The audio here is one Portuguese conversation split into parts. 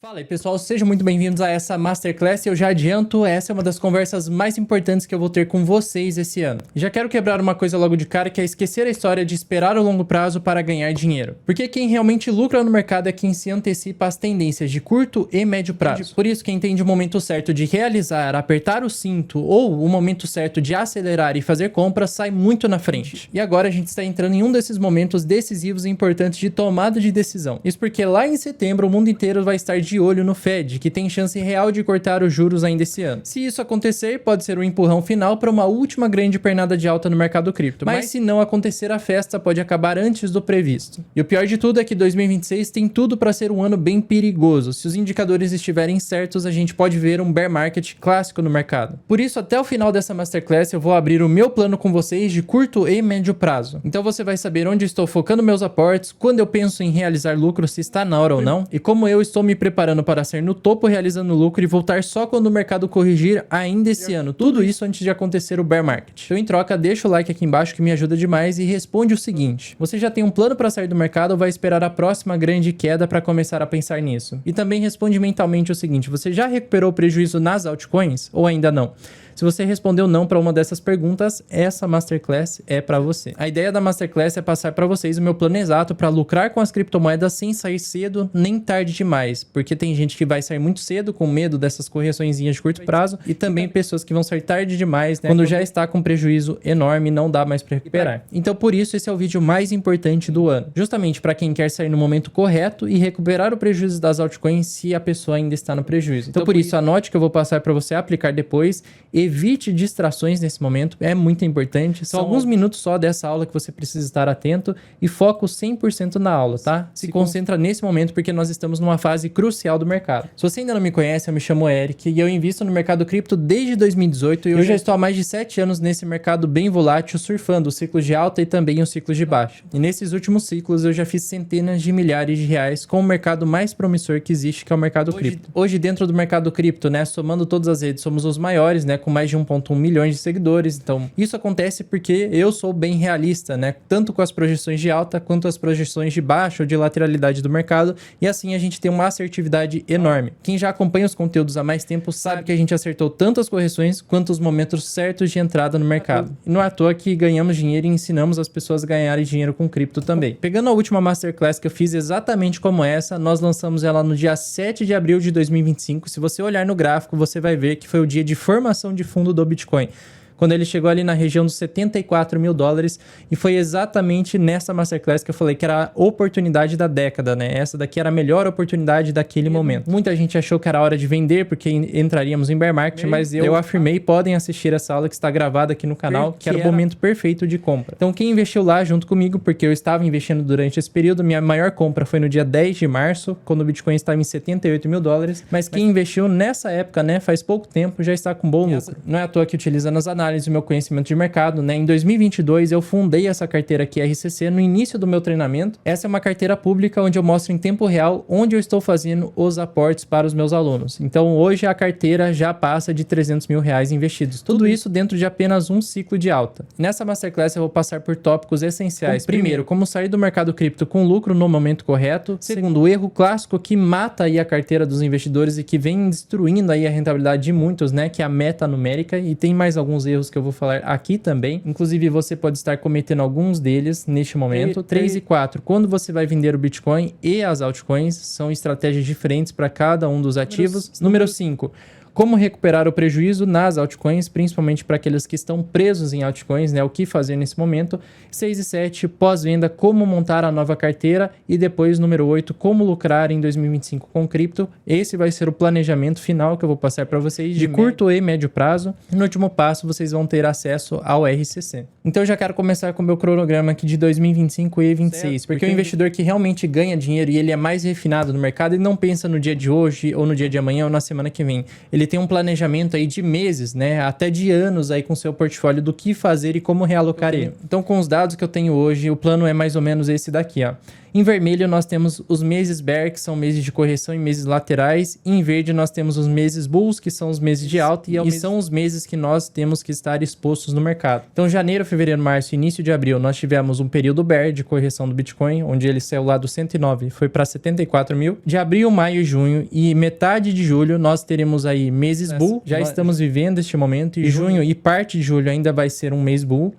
Fala aí pessoal, sejam muito bem-vindos a essa Masterclass. Eu já adianto, essa é uma das conversas mais importantes que eu vou ter com vocês esse ano. E já quero quebrar uma coisa logo de cara, que é esquecer a história de esperar o longo prazo para ganhar dinheiro. Porque quem realmente lucra no mercado é quem se antecipa às tendências de curto e médio prazo. Por isso, quem entende o momento certo de realizar, apertar o cinto ou o momento certo de acelerar e fazer compras sai muito na frente. E agora a gente está entrando em um desses momentos decisivos e importantes de tomada de decisão. Isso porque lá em setembro o mundo inteiro vai estar de olho no Fed, que tem chance real de cortar os juros ainda esse ano. Se isso acontecer, pode ser um empurrão final para uma última grande pernada de alta no mercado cripto, mas se não acontecer, a festa pode acabar antes do previsto. E o pior de tudo é que 2026 tem tudo para ser um ano bem perigoso. Se os indicadores estiverem certos, a gente pode ver um bear market clássico no mercado. Por isso, até o final dessa Masterclass, eu vou abrir o meu plano com vocês de curto e médio prazo. Então você vai saber onde estou focando meus aportes, quando eu penso em realizar lucro, se está na hora ou não, e como eu estou me preparando para ser no topo realizando lucro e voltar só quando o mercado corrigir ainda esse ano. Tudo isso antes de acontecer o bear market. Então, em troca, deixa o like aqui embaixo que me ajuda demais e responde o seguinte: você já tem um plano para sair do mercado ou vai esperar a próxima grande queda para começar a pensar nisso? E também responde mentalmente o seguinte: você já recuperou o prejuízo nas altcoins ou ainda não? Se você respondeu não para uma dessas perguntas, essa Masterclass é para você. A ideia da Masterclass é passar para vocês o meu plano exato para lucrar com as criptomoedas sem sair cedo nem tarde demais, porque tem gente que vai sair muito cedo com medo dessas correçõezinhas de curto prazo e também pessoas que vão sair tarde demais, né, quando já está com prejuízo enorme e não dá mais para recuperar. Então por isso esse é o vídeo mais importante do ano, justamente para quem quer sair no momento correto e recuperar o prejuízo das altcoins se a pessoa ainda está no prejuízo. Então por isso anote que eu vou passar para você aplicar depois. Evite distrações nesse momento, é muito importante. São alguns minutos só dessa aula que você precisa estar atento e foco 100% na aula, tá? Se concentra nesse momento porque nós estamos numa fase crucial do mercado. Se você ainda não me conhece, eu me chamo Eric e eu invisto no mercado cripto desde 2018 e eu já estou há mais de 7 anos nesse mercado bem volátil, surfando os ciclos de alta e também os ciclos de baixa. E nesses últimos ciclos eu já fiz centenas de milhares de reais com o mercado mais promissor que existe, que é o mercado cripto. Hoje dentro do mercado cripto, né, somando todas as redes, somos os maiores, né, com mais de 1,1 milhões de seguidores. Então, isso acontece porque eu sou bem realista, né? Tanto com as projeções de alta quanto as projeções de baixa ou de lateralidade do mercado. E assim a gente tem uma assertividade enorme. Quem já acompanha os conteúdos há mais tempo sabe que a gente acertou tanto as correções quanto os momentos certos de entrada no mercado. E não é à toa que ganhamos dinheiro e ensinamos as pessoas a ganharem dinheiro com cripto também. Pegando a última Masterclass que eu fiz exatamente como essa, nós lançamos ela no dia 7 de abril de 2025. Se você olhar no gráfico, você vai ver que foi o dia de formação de fundo do Bitcoin, quando ele chegou ali na região dos 74 mil dólares, e foi exatamente nessa Masterclass que eu falei que era a oportunidade da década, né? Essa daqui era a melhor oportunidade daquele momento. Muita gente achou que era hora de vender porque entraríamos em bear market, mas eu afirmei, podem assistir essa aula que está gravada aqui no canal, que era o momento perfeito de compra. Então quem investiu lá junto comigo, porque eu estava investindo durante esse período, minha maior compra foi no dia 10 de março, quando o Bitcoin estava em 78 mil dólares, mas quem investiu nessa época, né, faz pouco tempo, já está com bom lucro. Não é à toa que utilizando as análises o meu conhecimento de mercado, né? Em 2022 eu fundei essa carteira aqui RCC no início do meu treinamento. Essa é uma carteira pública onde eu mostro em tempo real onde eu estou fazendo os aportes para os meus alunos. Então hoje a carteira já passa de 300 mil reais investidos. Tudo isso dentro de apenas um ciclo de alta. Nessa Masterclass eu vou passar por tópicos essenciais. Primeiro, como sair do mercado cripto com lucro no momento correto. Segundo, o erro clássico que mata aí a carteira dos investidores e que vem destruindo aí a rentabilidade de muitos, né? Que é a meta numérica, e tem mais alguns erros que eu vou falar aqui também. Inclusive, você pode estar cometendo alguns deles neste momento. 3 e 4. Quando você vai vender o Bitcoin e as altcoins, são estratégias diferentes para cada um dos ativos. Número 5. Como recuperar o prejuízo nas altcoins, principalmente para aqueles que estão presos em altcoins, né? O que fazer nesse momento. 6 e 7, pós-venda, como montar a nova carteira. E depois, número 8, como lucrar em 2025 com cripto. Esse vai ser o planejamento final que eu vou passar para vocês de curto e médio prazo. E no último passo, vocês vão ter acesso ao RCC. Então, eu já quero começar com o meu cronograma aqui de 2025 e 2026. Porque o investidor que realmente ganha dinheiro e ele é mais refinado no mercado, ele não pensa no dia de hoje, ou no dia de amanhã, ou na semana que vem. Ele tem um planejamento aí de meses, né, até de anos aí com seu portfólio do que fazer e como realocar ele. Então, com os dados que eu tenho hoje, o plano é mais ou menos esse daqui, ó. Em vermelho nós temos os meses bear, que são meses de correção e meses laterais. E em verde nós temos os meses bulls, que são os meses de alta e são os meses que nós temos que estar expostos no mercado. Então janeiro, fevereiro, março e início de abril nós tivemos um período bear de correção do Bitcoin, onde ele saiu lá do 109 e foi para 74 mil. De abril, maio e junho e metade de julho nós teremos aí meses bull. Já estamos vivendo este momento e junho e parte de julho ainda vai ser um mês bull.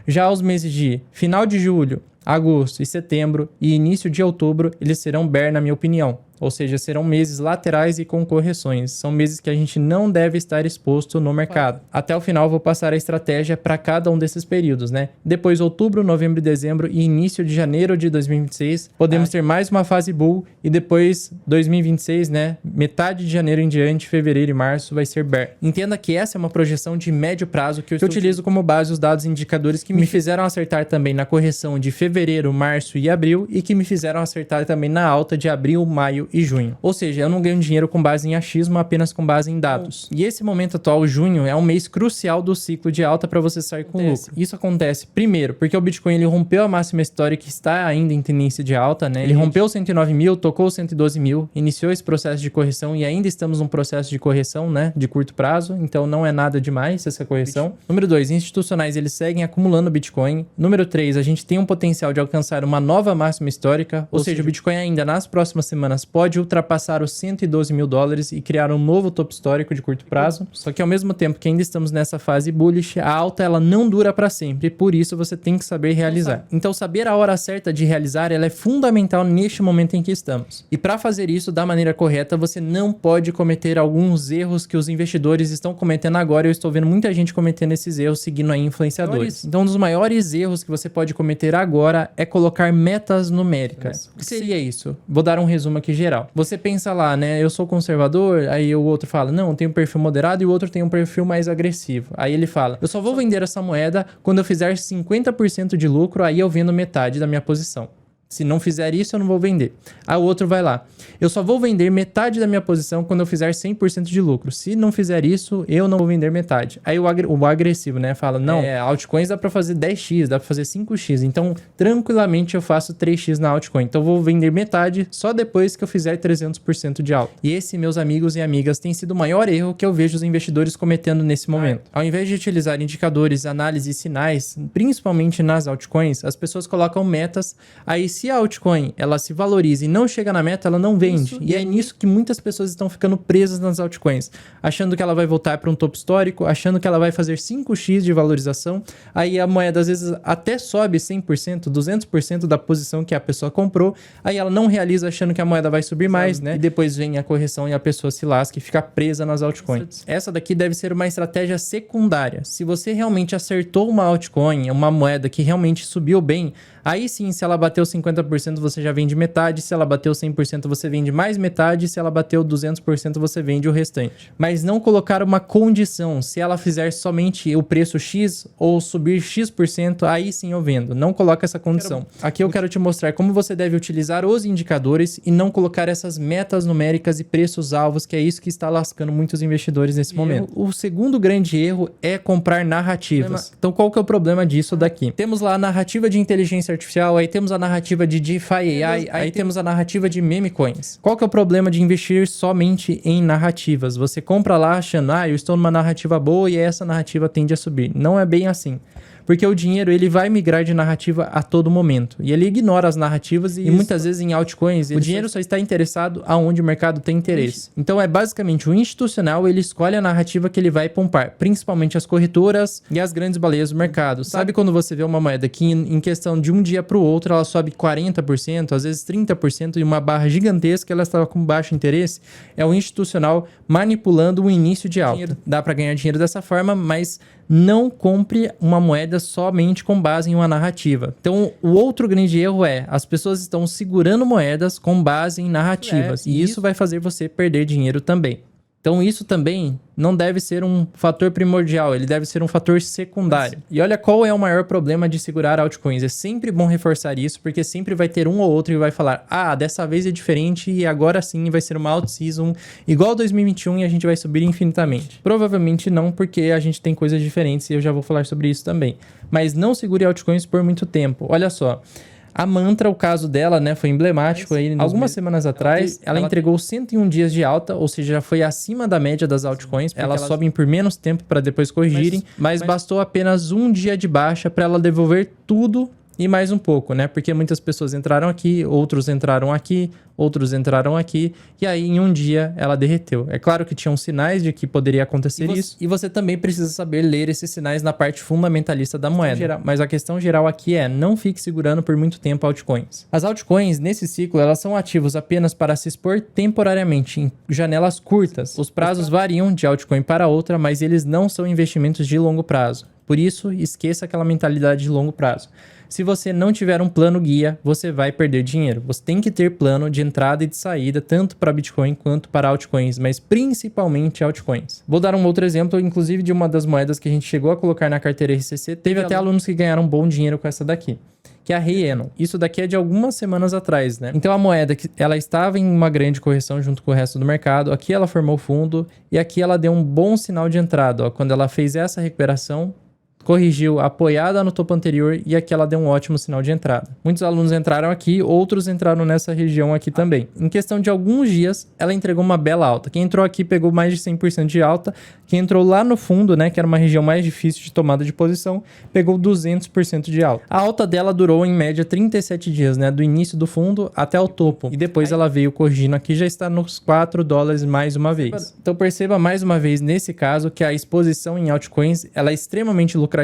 Já os meses de final de julho, agosto e setembro e início de outubro, eles serão bear na minha opinião. Ou seja, serão meses laterais e com correções. São meses que a gente não deve estar exposto no mercado. Até o final eu vou passar a estratégia para cada um desses períodos, né? Depois outubro, novembro e dezembro e início de janeiro de 2026, podemos ter mais uma fase bull e depois 2026, né? Metade de janeiro em diante, fevereiro e março vai ser bear. Entenda que essa é uma projeção de médio prazo que eu utilizo como base os dados indicadores que me fizeram acertar também na correção de fevereiro, março e abril e que me fizeram acertar também na alta de abril, maio e junho. Ou seja, eu não ganho dinheiro com base em achismo, apenas com base em dados. E esse momento atual, junho, é um mês crucial do ciclo de alta para você sair com lucro. Isso acontece, primeiro, porque o Bitcoin ele rompeu a máxima histórica que está ainda em tendência de alta, né? Ele rompeu 109 mil, tocou 112 mil, iniciou esse processo de correção e ainda estamos num processo de correção, né? De curto prazo, então não é nada demais essa correção. Número 2, institucionais, eles seguem acumulando Bitcoin. Número 3, a gente tem um potencial de alcançar uma nova máxima histórica, ou seja, o Bitcoin ainda nas próximas semanas pode ultrapassar os 112 mil dólares e criar um novo topo histórico de curto prazo. Só que ao mesmo tempo que ainda estamos nessa fase bullish, a alta ela não dura para sempre, por isso você tem que saber realizar. Então saber a hora certa de realizar ela é fundamental neste momento em que estamos. E para fazer isso da maneira correta, você não pode cometer alguns erros que os investidores estão cometendo agora. Eu estou vendo muita gente cometendo esses erros seguindo aí influenciadores. Então um dos maiores erros que você pode cometer agora é colocar metas numéricas. O que seria isso? Vou dar um resumo aqui geral. Você pensa lá, né? Eu sou conservador, aí o outro fala, não, eu tenho um perfil moderado e o outro tem um perfil mais agressivo. Aí ele fala, eu só vou vender essa moeda quando eu fizer 50% de lucro, aí eu vendo metade da minha posição. Se não fizer isso, eu não vou vender. Aí o outro vai lá. Eu só vou vender metade da minha posição quando eu fizer 100% de lucro. Se não fizer isso, eu não vou vender metade. Aí o agressivo, né? Fala, não, altcoins dá pra fazer 10x, dá pra fazer 5x. Então, tranquilamente eu faço 3x na altcoin. Então, eu vou vender metade só depois que eu fizer 300% de alta. E esse, meus amigos e amigas, tem sido o maior erro que eu vejo os investidores cometendo nesse momento. Ao invés de utilizar indicadores, análise e sinais, principalmente nas altcoins, as pessoas colocam metas, aí se a altcoin ela se valoriza e não chega na meta, ela não vende. E é nisso que muitas pessoas estão ficando presas nas altcoins, achando que ela vai voltar para um topo histórico, achando que ela vai fazer 5x de valorização. Aí a moeda às vezes até sobe 100%, 200% da posição que a pessoa comprou. Aí ela não realiza achando que a moeda vai subir mais, né? E depois vem a correção e a pessoa se lasca e fica presa nas altcoins. Essa daqui deve ser uma estratégia secundária. Se você realmente acertou uma altcoin, uma moeda que realmente subiu bem, aí sim, se ela bateu 50%, você já vende metade. Se ela bateu 100%, você vende mais metade. Se ela bateu 200%, você vende o restante. Mas não colocar uma condição. Se ela fizer somente o preço X ou subir X%, aí sim eu vendo. Não coloca essa condição. Aqui eu quero te mostrar como você deve utilizar os indicadores e não colocar essas metas numéricas e preços-alvos, que é isso que está lascando muitos investidores nesse momento. O segundo grande erro é comprar narrativas. Então qual que é o problema disso daqui? Temos lá a narrativa de inteligência artificial, aí temos a narrativa de DeFi AI, aí temos a narrativa de meme coins. Qual que é o problema de investir somente em narrativas? Você compra lá achando, eu estou numa narrativa boa e essa narrativa tende a subir. Não é bem assim. Porque o dinheiro ele vai migrar de narrativa a todo momento. E ele ignora as narrativas e muitas vezes em altcoins o dinheiro só está interessado aonde o mercado tem interesse. Então é basicamente o institucional, ele escolhe a narrativa que ele vai pompar, principalmente as corretoras e as grandes baleias do mercado. Sabe quando você vê uma moeda que em questão de um dia para o outro ela sobe 40%, às vezes 30% e uma barra gigantesca, ela estava com baixo interesse? É o institucional manipulando o início de alta. Dá para ganhar dinheiro dessa forma, mas não compre uma moeda somente com base em uma narrativa. Então, o outro grande erro é as pessoas estão segurando moedas com base em narrativas. E isso vai fazer você perder dinheiro também. Então, isso também não deve ser um fator primordial, ele deve ser um fator secundário. E olha qual é o maior problema de segurar altcoins. É sempre bom reforçar isso, porque sempre vai ter um ou outro que vai falar, dessa vez é diferente e agora sim vai ser uma alt-season igual 2021 e a gente vai subir infinitamente. Provavelmente não, porque a gente tem coisas diferentes e eu já vou falar sobre isso também. Mas não segure altcoins por muito tempo. Olha só. A Mantra, o caso dela, né, foi emblemático aí. Algumas semanas atrás, ela entregou 101 dias de alta, ou seja, já foi acima da média das altcoins, porque elas sobem por menos tempo para depois corrigirem, mas bastou apenas um dia de baixa para ela devolver tudo e mais um pouco, né? Porque muitas pessoas entraram aqui, outros entraram aqui, outros entraram aqui, e aí em um dia ela derreteu. É claro que tinham sinais de que poderia acontecer isso, e você também precisa saber ler esses sinais na parte fundamentalista da moeda. Mas a questão geral aqui é, não fique segurando por muito tempo altcoins. As altcoins, nesse ciclo, elas são ativos apenas para se expor temporariamente, em janelas curtas. Os prazos variam de altcoin para outra, mas eles não são investimentos de longo prazo. Por isso, esqueça aquela mentalidade de longo prazo. Se você não tiver um plano guia, você vai perder dinheiro. Você tem que ter plano de entrada e de saída, tanto para Bitcoin quanto para altcoins, mas principalmente altcoins. Vou dar um outro exemplo, inclusive de uma das moedas que a gente chegou a colocar na carteira RCC. Teve até alunos que ganharam bom dinheiro com essa daqui, que é a Rei-Enon. Isso daqui é de algumas semanas atrás, né? Então a moeda, ela estava em uma grande correção junto com o resto do mercado. Aqui ela formou fundo e aqui ela deu um bom sinal de entrada. Ó. Quando ela fez essa recuperação, corrigiu apoiada no topo anterior e aqui ela deu um ótimo sinal de entrada. Muitos alunos entraram aqui, outros entraram nessa região aqui também. Em questão de alguns dias, ela entregou uma bela alta. Quem entrou aqui pegou mais de 100% de alta. Quem entrou lá no fundo, né, que era uma região mais difícil de tomada de posição, pegou 200% de alta. A alta dela durou em média 37 dias, né, do início do fundo até o topo. E depois ela veio corrigindo aqui, já está nos $4 mais uma vez. Então perceba mais uma vez nesse caso que a exposição em altcoins, ela é extremamente lucrativa,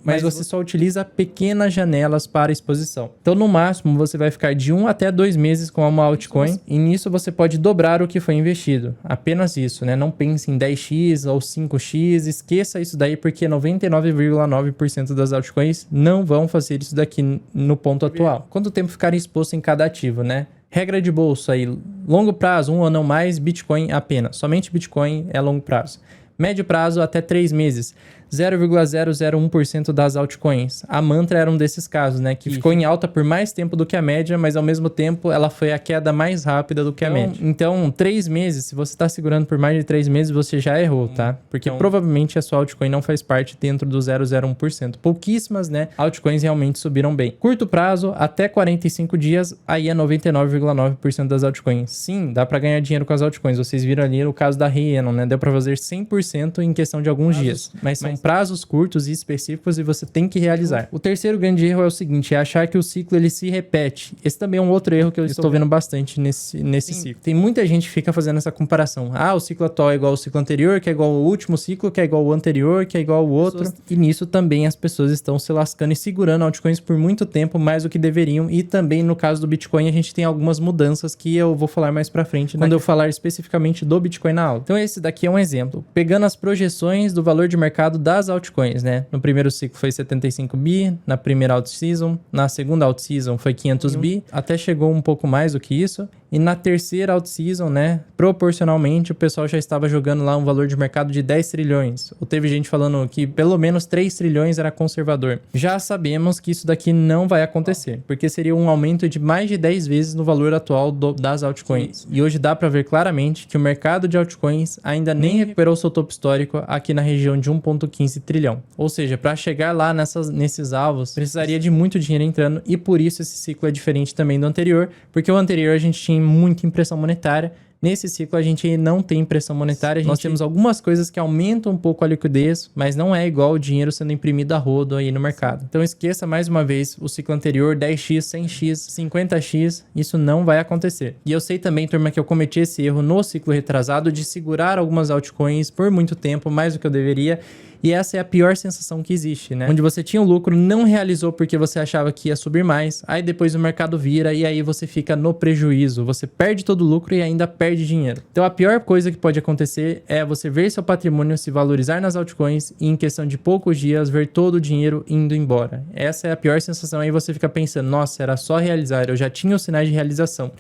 mas você só utiliza pequenas janelas para exposição. Então, no máximo, você vai ficar de 1 até 2 meses com uma altcoin e nisso você pode dobrar o que foi investido. Apenas isso, né? Não pense em 10x ou 5x, esqueça isso daí porque 99,9% das altcoins não vão fazer isso daqui no ponto atual. Quanto tempo ficar exposto em cada ativo, né? Regra de bolsa aí, longo prazo, 1 ou não mais, Bitcoin apenas. Somente Bitcoin é longo prazo. Médio prazo até 3 meses, 0,001% das altcoins. A Mantra era um desses casos, né? Que ficou em alta por mais tempo do que a média, mas ao mesmo tempo ela foi a queda mais rápida do que a média. Então, 3 meses, se você está segurando por mais de 3 meses, você já errou, tá? Porque provavelmente a sua altcoin não faz parte dentro do 0,01%. Pouquíssimas, né? Altcoins realmente subiram bem. Curto prazo, até 45 dias, aí é 99,9% das altcoins. Sim, dá para ganhar dinheiro com as altcoins. Vocês viram ali no caso da Rei-Enon, né? Deu para fazer 100% em questão de alguns dias. Mas são prazos curtos e específicos e você tem que realizar. O terceiro grande erro é o seguinte, é achar que o ciclo ele se repete. Esse também é um outro erro que eu estou vendo bastante nesse ciclo. Tem muita gente que fica fazendo essa comparação. Ah, o ciclo atual é igual ao ciclo anterior, que é igual ao último ciclo, que é igual ao anterior, que é igual ao outro. E nisso também as pessoas estão se lascando e segurando altcoins por muito tempo, mais do que deveriam. E também no caso do Bitcoin, a gente tem algumas mudanças que eu vou falar mais pra frente, quando eu falar especificamente do Bitcoin na aula. Então esse daqui é um exemplo. Pegando as projeções do valor de mercado das altcoins, né? No primeiro ciclo foi 75 bi, na primeira alt-season, na segunda alt-season foi 500 bi, até chegou um pouco mais do que isso. E na terceira alt-season, né, proporcionalmente, o pessoal já estava jogando lá um valor de mercado de 10 trilhões. Ou teve gente falando que pelo menos 3 trilhões era conservador. Já sabemos que isso daqui não vai acontecer, porque seria um aumento de mais de 10 vezes no valor atual das altcoins. E hoje dá para ver claramente que o mercado de altcoins ainda nem recuperou seu topo histórico aqui na região de 1,15 trilhão. Ou seja, para chegar lá nesses alvos, precisaria de muito dinheiro entrando e por isso esse ciclo é diferente também do anterior, porque o anterior a gente tinha muita impressão monetária. Nesse ciclo a gente não tem impressão monetária, nós temos algumas coisas que aumentam um pouco a liquidez, mas não é igual o dinheiro sendo imprimido a rodo aí no mercado. Então esqueça mais uma vez o ciclo anterior, 10x, 100x, 50x, isso não vai acontecer. E eu sei também, turma, que eu cometi esse erro no ciclo retrasado de segurar algumas altcoins por muito tempo, mais do que eu deveria. E essa é a pior sensação que existe, né? Onde você tinha o lucro, não realizou porque você achava que ia subir mais, aí depois o mercado vira e aí você fica no prejuízo. Você perde todo o lucro e ainda perde dinheiro. Então a pior coisa que pode acontecer é você ver seu patrimônio se valorizar nas altcoins e em questão de poucos dias ver todo o dinheiro indo embora. Essa é a pior sensação. Aí você fica pensando, nossa, era só realizar, eu já tinha os sinais de realização.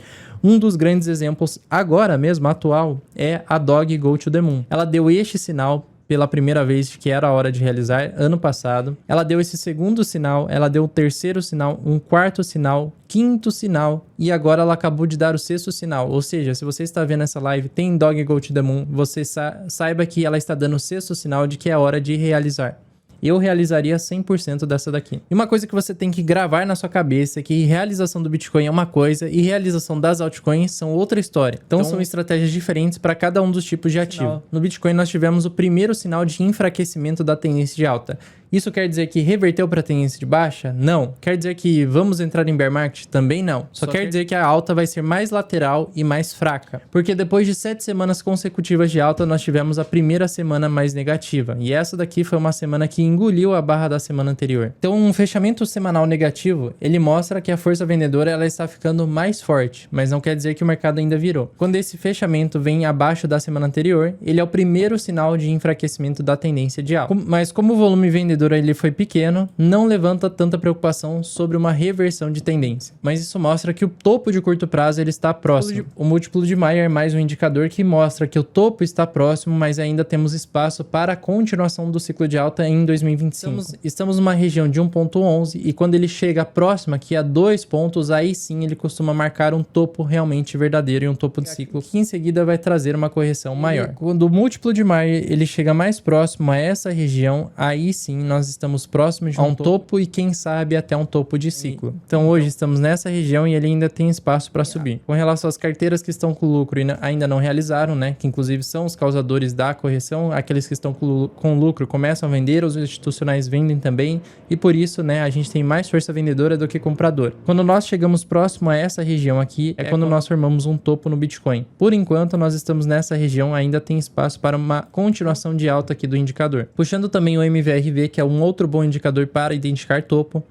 Um dos grandes exemplos agora mesmo, atual, é a Dog Go to the Moon. Ela deu este sinal pela primeira vez que era a hora de realizar ano passado. Ela deu esse segundo sinal, ela deu o terceiro sinal, um quarto sinal, quinto sinal e agora ela acabou de dar o sexto sinal. Ou seja, se você está vendo essa live, tem Dog Go to the Moon, você saiba que ela está dando o sexto sinal de que é hora de realizar. eu realizaria 100% dessa daqui. E uma coisa que você tem que gravar na sua cabeça é que realização do Bitcoin é uma coisa e realização das altcoins são outra história. Então são estratégias diferentes para cada um dos tipos de ativo. No Bitcoin nós tivemos o primeiro sinal de enfraquecimento da tendência de alta. Isso quer dizer que reverteu para a tendência de baixa? Não. Quer dizer que vamos entrar em bear market? Também não. Só quer dizer que a alta vai ser mais lateral e mais fraca. Porque depois de 7 semanas consecutivas de alta, nós tivemos a primeira semana mais negativa. E essa daqui foi uma semana que engoliu a barra da semana anterior. Então um fechamento semanal negativo, ele mostra que a força vendedora ela está ficando mais forte, mas não quer dizer que o mercado ainda virou. Quando esse fechamento vem abaixo da semana anterior, ele é o primeiro sinal de enfraquecimento da tendência de alta. Mas como o volume vendedor ele foi pequeno, não levanta tanta preocupação sobre uma reversão de tendência. Mas isso mostra que o topo de curto prazo ele está próximo. O múltiplo de Mayer é mais um indicador que mostra que o topo está próximo, mas ainda temos espaço para a continuação do ciclo de alta em 2025. Estamos numa região de 1.11 e quando ele chega próximo aqui a 2 pontos, aí sim ele costuma marcar um topo realmente verdadeiro e um topo de ciclo que em seguida vai trazer uma correção maior. Quando o múltiplo de Mayer ele chega mais próximo a essa região, aí sim nós estamos próximos de um topo e quem sabe até um topo de ciclo. Então hoje estamos nessa região e ele ainda tem espaço para subir. Com relação às carteiras que estão com lucro e ainda não realizaram, né, que inclusive são os causadores da correção, aqueles que estão com lucro começam a vender, os institucionais vendem também e por isso, né, a gente tem mais força vendedora do que comprador. Quando nós chegamos próximo a essa região aqui, é quando nós formamos um topo no Bitcoin. Por enquanto, nós estamos nessa região, ainda tem espaço para uma continuação de alta aqui do indicador. Puxando também o MVRV, que é um outro bom indicador para identificar topo.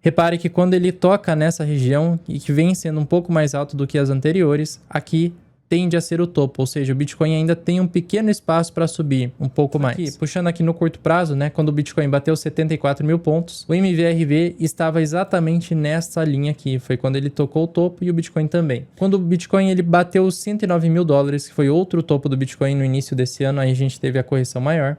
Repare que quando ele toca nessa região e que vem sendo um pouco mais alto do que as anteriores, aqui tende a ser o topo, ou seja, o Bitcoin ainda tem um pequeno espaço para subir um pouco mais. Puxando aqui no curto prazo, né, quando o Bitcoin bateu 74 mil pontos, o MVRV estava exatamente nessa linha aqui, foi quando ele tocou o topo e o Bitcoin também. Quando o Bitcoin ele bateu os 109 mil dólares, que foi outro topo do Bitcoin no início desse ano, aí a gente teve a correção maior.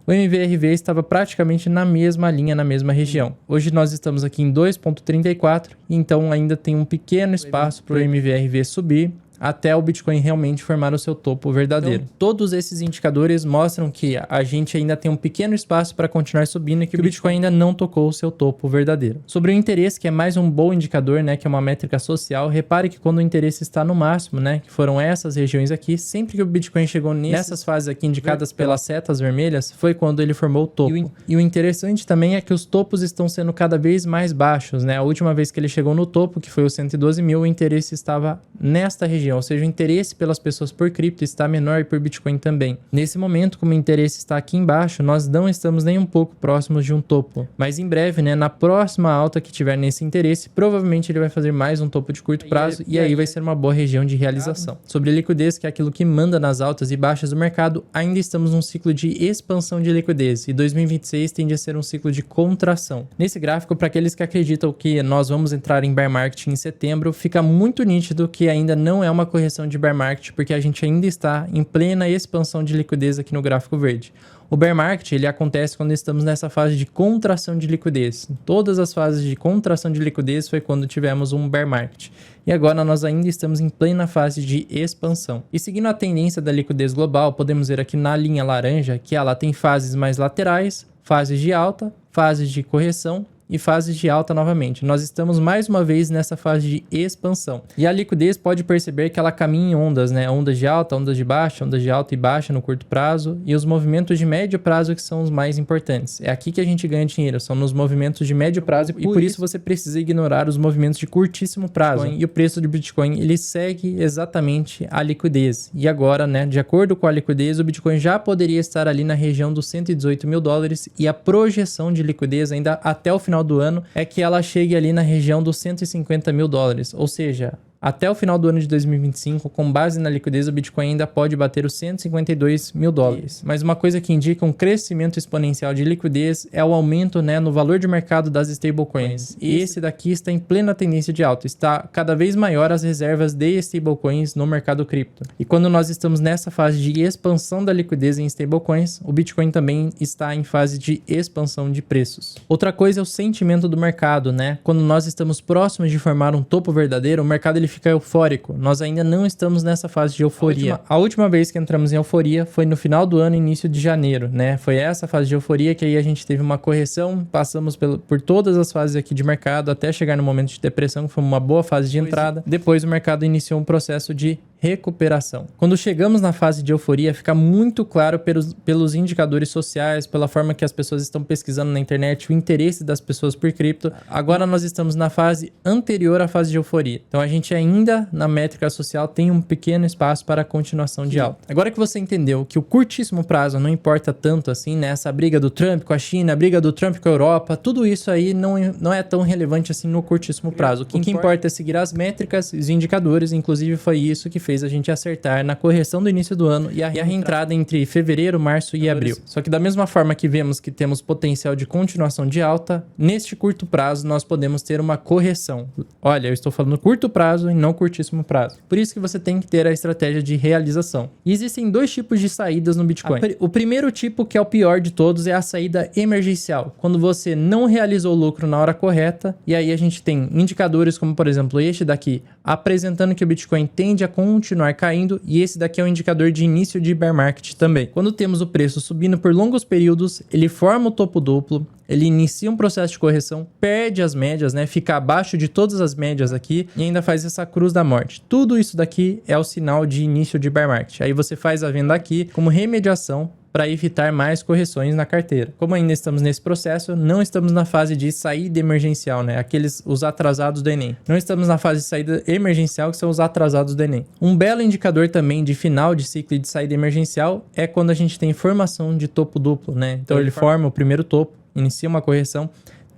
O MVRV estava praticamente na mesma linha, na mesma região. Hoje nós estamos aqui em 2.34, então ainda tem um pequeno espaço para o MVRV subir até o Bitcoin realmente formar o seu topo verdadeiro. Então, todos esses indicadores mostram que a gente ainda tem um pequeno espaço para continuar subindo e que o Bitcoin ainda não tocou o seu topo verdadeiro. Sobre o interesse, que é mais um bom indicador, né, que é uma métrica social, repare que quando o interesse está no máximo, né, que foram essas regiões aqui, sempre que o Bitcoin chegou nessas fases aqui indicadas pelas setas vermelhas, foi quando ele formou o topo. E o interessante também é que os topos estão sendo cada vez mais baixos, né? A última vez que ele chegou no topo, que foi os 112 mil, o interesse estava nesta região, ou seja, o interesse pelas pessoas por cripto está menor e por Bitcoin também. Nesse momento, como o interesse está aqui embaixo, nós não estamos nem um pouco próximos de um topo. Mas em breve, né, na próxima alta que tiver nesse interesse, provavelmente ele vai fazer mais um topo de curto prazo e aí vai ser uma boa região de realização. Sobre liquidez, que é aquilo que manda nas altas e baixas do mercado, ainda estamos num ciclo de expansão de liquidez e 2026 tende a ser um ciclo de contração. Nesse gráfico, para aqueles que acreditam que nós vamos entrar em bear market em setembro, fica muito nítido que ainda não é uma correção de bear market, porque a gente ainda está em plena expansão de liquidez aqui no gráfico verde. O bear market ele acontece quando estamos nessa fase de contração de liquidez. Todas as fases de contração de liquidez foi quando tivemos um bear market. E agora nós ainda estamos em plena fase de expansão. E seguindo a tendência da liquidez global, podemos ver aqui na linha laranja que ela tem fases mais laterais, fases de alta, fases de correção e fases de alta novamente. Nós estamos mais uma vez nessa fase de expansão. E a liquidez pode perceber que ela caminha em ondas, né? Ondas de alta, ondas de baixa, ondas de alta e baixa no curto prazo e os movimentos de médio prazo que são os mais importantes. É aqui que a gente ganha dinheiro, são nos movimentos de médio prazo e por isso você precisa ignorar os movimentos de curtíssimo prazo. E o preço do Bitcoin, ele segue exatamente a liquidez. E agora, né, de acordo com a liquidez, o Bitcoin já poderia estar ali na região dos 118 mil dólares e a projeção de liquidez ainda até o final do ano é que ela chegue ali na região dos 150 mil dólares, ou seja, até o final do ano de 2025, com base na liquidez, o Bitcoin ainda pode bater os 152 mil dólares. Mas uma coisa que indica um crescimento exponencial de liquidez é o aumento, né, no valor de mercado das stablecoins. E esse daqui está em plena tendência de alta. Está cada vez maior as reservas de stablecoins no mercado cripto. E quando nós estamos nessa fase de expansão da liquidez em stablecoins, o Bitcoin também está em fase de expansão de preços. Outra coisa é o sentimento do mercado, né? Quando nós estamos próximos de formar um topo verdadeiro, o mercado ele fica eufórico. Nós ainda não estamos nessa fase de euforia. A última vez que entramos em euforia foi no final do ano, início de janeiro, né? Foi essa fase de euforia que aí a gente teve uma correção, passamos por todas as fases aqui de mercado até chegar no momento de depressão, que foi uma boa fase de entrada. Depois o mercado iniciou um processo de recuperação. Quando chegamos na fase de euforia, fica muito claro pelos indicadores sociais, pela forma que as pessoas estão pesquisando na internet, o interesse das pessoas por cripto. Agora nós estamos na fase anterior à fase de euforia. Então a gente ainda, na métrica social, tem um pequeno espaço para a continuação de alta. Agora que você entendeu que o curtíssimo prazo não importa tanto assim, né? Essa briga do Trump com a China, a briga do Trump com a Europa, tudo isso aí não é tão relevante assim no curtíssimo prazo. O que importa é seguir as métricas, os indicadores, inclusive foi isso que fez a gente acertar na correção do início do ano e a reentrada entre fevereiro, março e abril. Só que da mesma forma que vemos que temos potencial de continuação de alta, neste curto prazo nós podemos ter uma correção. Olha, eu estou falando curto prazo e não curtíssimo prazo. Por isso que você tem que ter a estratégia de realização. E existem dois tipos de saídas no Bitcoin. O primeiro tipo, que é o pior de todos, é a saída emergencial. Quando você não realizou o lucro na hora correta, e aí a gente tem indicadores como, por exemplo, este daqui, apresentando que o Bitcoin tende a continuar caindo, e esse daqui é um indicador de início de bear market também. Quando temos o preço subindo por longos períodos, ele forma o topo duplo, ele inicia um processo de correção, perde as médias, né? Fica abaixo de todas as médias aqui e ainda faz essa cruz da morte. Tudo isso daqui é o sinal de início de bear market. Aí você faz a venda aqui como remediação para evitar mais correções na carteira. Como ainda estamos nesse processo, não estamos na fase de saída emergencial, né? Os atrasados do Enem. Não estamos na fase de saída emergencial, que são os atrasados do Enem. Um belo indicador também de final de ciclo e de saída emergencial é quando a gente tem formação de topo duplo, né? Então ele forma o primeiro topo, inicia uma correção,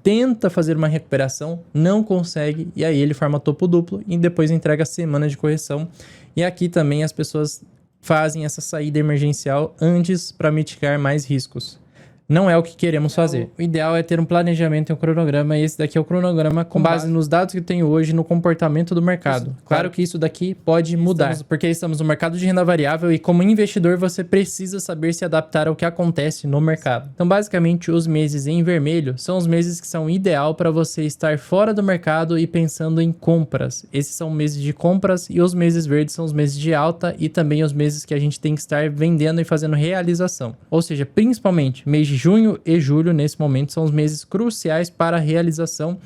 tenta fazer uma recuperação, não consegue, e aí ele forma topo duplo e depois entrega a semana de correção. E aqui também as pessoas fazem essa saída emergencial antes para mitigar mais riscos. Não é o que queremos fazer. O ideal é ter um planejamento e um cronograma, e esse daqui é o cronograma com base nos dados que tem hoje no comportamento do mercado. Claro que isso daqui pode mudar, porque estamos no mercado de renda variável e como investidor você precisa saber se adaptar ao que acontece no mercado. Então basicamente os meses em vermelho são os meses que são ideal para você estar fora do mercado e pensando em compras. Esses são meses de compras, e os meses verdes são os meses de alta e também os meses que a gente tem que estar vendendo e fazendo realização. Ou seja, principalmente mês de junho e julho, nesse momento, são os meses cruciais para a realização,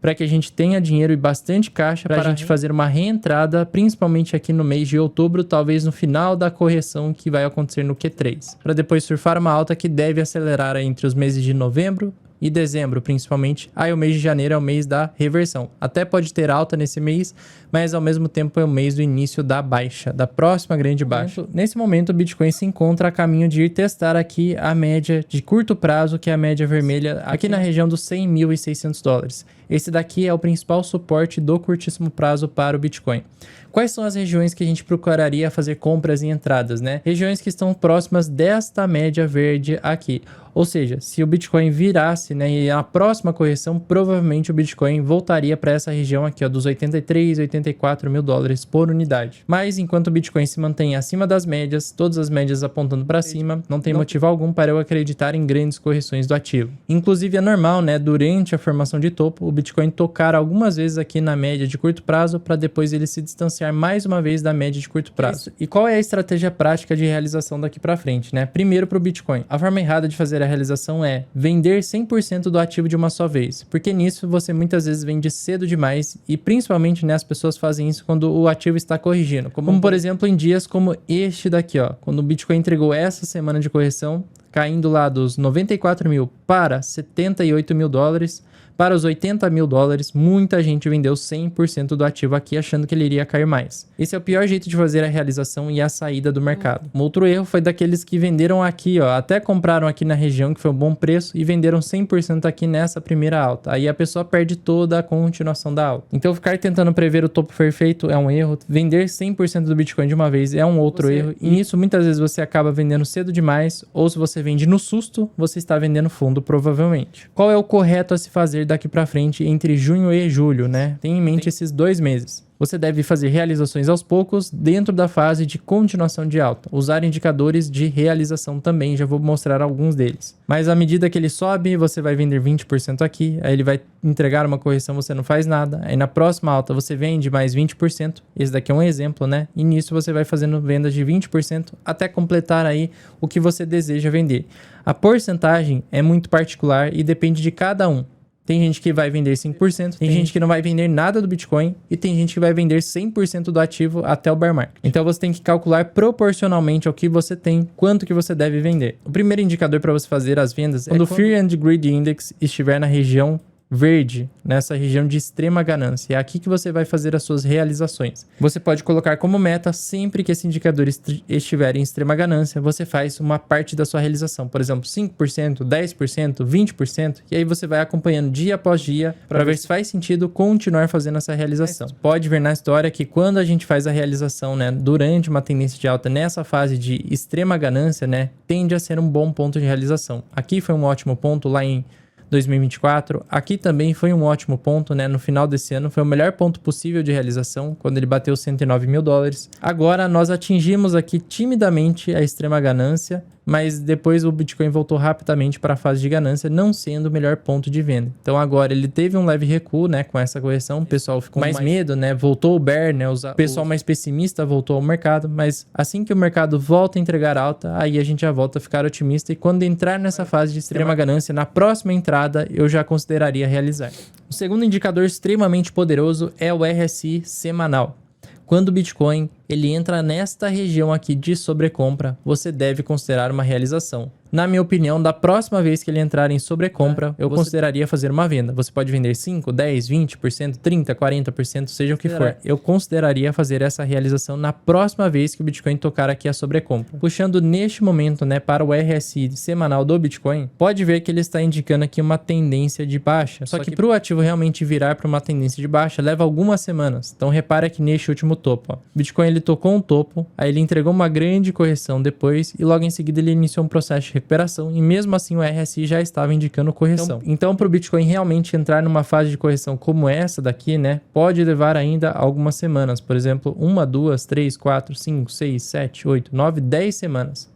para que a gente tenha dinheiro e bastante caixa para a gente fazer uma reentrada, principalmente aqui no mês de outubro, talvez no final da correção que vai acontecer no Q3, para depois surfar uma alta que deve acelerar entre os meses de novembro e dezembro, principalmente. Aí o mês de janeiro é o mês da reversão. Até pode ter alta nesse mês, mas ao mesmo tempo é o mês do início da baixa, da próxima grande baixa. Nesse momento, o Bitcoin se encontra a caminho de ir testar aqui a média de curto prazo, que é a média vermelha, aqui na região dos $100.600. Esse daqui é o principal suporte do curtíssimo prazo para o Bitcoin. Quais são as regiões que a gente procuraria fazer compras e entradas, né? Regiões que estão próximas desta média verde aqui. Ou seja, se o Bitcoin virasse, né, e a próxima correção, provavelmente o Bitcoin voltaria para essa região aqui, ó, dos 83, 84 mil dólares por unidade. Mas enquanto o Bitcoin se mantém acima das médias, todas as médias apontando para cima, não tem motivo algum para eu acreditar em grandes correções do ativo. Inclusive é normal, né, durante a formação de topo, o Bitcoin tocar algumas vezes aqui na média de curto prazo para depois ele se distanciar mais uma vez da média de curto prazo. E qual é a estratégia prática de realização daqui para frente, né? Primeiro para o Bitcoin. A forma errada de fazer a realização é vender 100% do ativo de uma só vez, porque nisso você muitas vezes vende cedo demais e principalmente, né, as pessoas fazem isso quando o ativo está corrigindo, como por exemplo em dias como este daqui, ó, quando o Bitcoin entregou essa semana de correção, caindo lá dos 94 mil para 78 mil dólares, para os 80 mil dólares, muita gente vendeu 100% do ativo aqui achando que ele iria cair mais. Esse é o pior jeito de fazer a realização e a saída do mercado. Um outro erro foi daqueles que venderam aqui, ó, até compraram aqui na região, que foi um bom preço, e venderam 100% aqui nessa primeira alta. Aí a pessoa perde toda a continuação da alta. Então ficar tentando prever o topo perfeito é um erro. Vender 100% do Bitcoin de uma vez é um outro erro. E nisso muitas vezes você acaba vendendo cedo demais, ou se você vende no susto, você está vendendo fundo provavelmente. Qual é o correto a se fazer daqui pra frente entre junho e julho, né? Tenha em mente esses 2 meses. Você deve fazer realizações aos poucos dentro da fase de continuação de alta. Usar indicadores de realização também, já vou mostrar alguns deles. Mas à medida que ele sobe, você vai vender 20% aqui, aí ele vai entregar uma correção, você não faz nada. Aí na próxima alta você vende mais 20%, esse daqui é um exemplo, né? E nisso você vai fazendo vendas de 20% até completar aí o que você deseja vender. A porcentagem é muito particular e depende de cada um. Tem gente que vai vender 5%, tem gente que não vai vender nada do Bitcoin e tem gente que vai vender 100% do ativo até o bear market. Então você tem que calcular proporcionalmente ao que você tem, quanto que você deve vender. O primeiro indicador para você fazer as vendas é quando o Fear and Greed Index estiver na região verde, nessa região de extrema ganância. É aqui que você vai fazer as suas realizações. Você pode colocar como meta, sempre que esse indicador estiver em extrema ganância, você faz uma parte da sua realização. Por exemplo, 5%, 10%, 20%, e aí você vai acompanhando dia após dia para ver se faz sentido continuar fazendo essa realização. Você pode ver na história que quando a gente faz a realização, né, durante uma tendência de alta, nessa fase de extrema ganância, né, tende a ser um bom ponto de realização. Aqui foi um ótimo ponto lá em 2024, aqui também foi um ótimo ponto, né? No final desse ano foi o melhor ponto possível de realização, quando ele bateu 109 mil dólares. Agora nós atingimos aqui timidamente a extrema ganância, mas depois o Bitcoin voltou rapidamente para a fase de ganância, não sendo o melhor ponto de venda. Então agora ele teve um leve recuo, né, com essa correção, o pessoal ficou mais medo, né, voltou o bear, né, o pessoal mais pessimista voltou ao mercado, mas assim que o mercado volta a entregar alta, aí a gente já volta a ficar otimista e quando entrar nessa fase de extrema ganância, na próxima entrada eu já consideraria realizar. O segundo indicador extremamente poderoso é o RSI semanal. Quando o Bitcoin ele entra nesta região aqui de sobrecompra, você deve considerar uma realização. Na minha opinião, da próxima vez que ele entrar em sobrecompra, eu consideraria fazer uma venda. Você pode vender 5, 10, 20%, 30%, 40%, seja o que for. Eu consideraria fazer essa realização na próxima vez que o Bitcoin tocar aqui a sobrecompra. Puxando neste momento, né, para o RSI semanal do Bitcoin, pode ver que ele está indicando aqui uma tendência de baixa. Só que para o ativo realmente virar para uma tendência de baixa, leva algumas semanas. Então repara aqui neste último topo. Ó. O Bitcoin ele tocou um topo, aí ele entregou uma grande correção depois e logo em seguida ele iniciou um processo de recuperação e mesmo assim o RSI já estava indicando correção. Então para o Bitcoin realmente entrar numa fase de correção como essa daqui, né, pode levar ainda algumas semanas, por exemplo, 1, 2, 3, 4, 5, 6, 7, 8, 9, 10 semanas.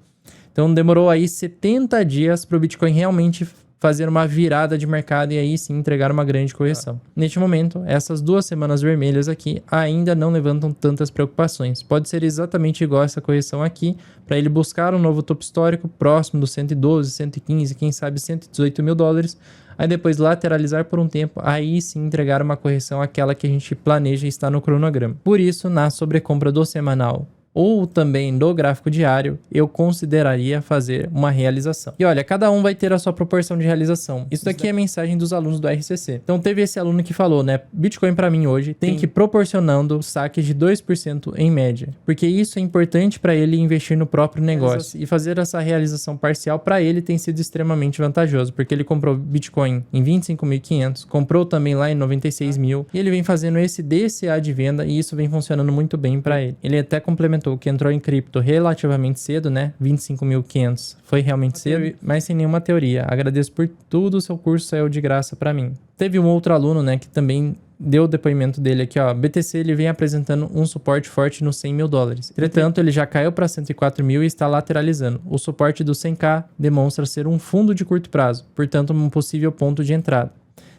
Então demorou aí 70 dias para o Bitcoin realmente fazer uma virada de mercado e aí sim entregar uma grande correção. Neste momento, essas 2 semanas vermelhas aqui ainda não levantam tantas preocupações. Pode ser exatamente igual essa correção aqui, para ele buscar um novo topo histórico próximo dos 112, 115, quem sabe 118 mil dólares, aí depois lateralizar por um tempo, aí sim entregar uma correção aquela que a gente planeja e está no cronograma. Por isso, na sobrecompra do semanal ou também no gráfico diário, eu consideraria fazer uma realização. E olha, cada um vai ter a sua proporção de realização. Isso daqui é a mensagem dos alunos do RCC. Então teve esse aluno que falou, né, Bitcoin para mim hoje tem que ir proporcionando saques de 2% em média, porque isso é importante para ele investir no próprio negócio. E fazer essa realização parcial para ele tem sido extremamente vantajoso, porque ele comprou Bitcoin em 25.500, comprou também lá em 96 mil, e ele vem fazendo esse DCA de venda e isso vem funcionando muito bem para ele. Ele até complementou que entrou em cripto relativamente cedo, né? 25.500. Foi realmente cedo, mas sem nenhuma teoria. Agradeço por tudo, o seu curso saiu de graça para mim. Teve um outro aluno, né, que também deu o depoimento dele aqui, ó. BTC, ele vem apresentando um suporte forte nos 100 mil dólares. Entretanto, ele já caiu para 104 mil e está lateralizando. O suporte do 100k demonstra ser um fundo de curto prazo, portanto, um possível ponto de entrada.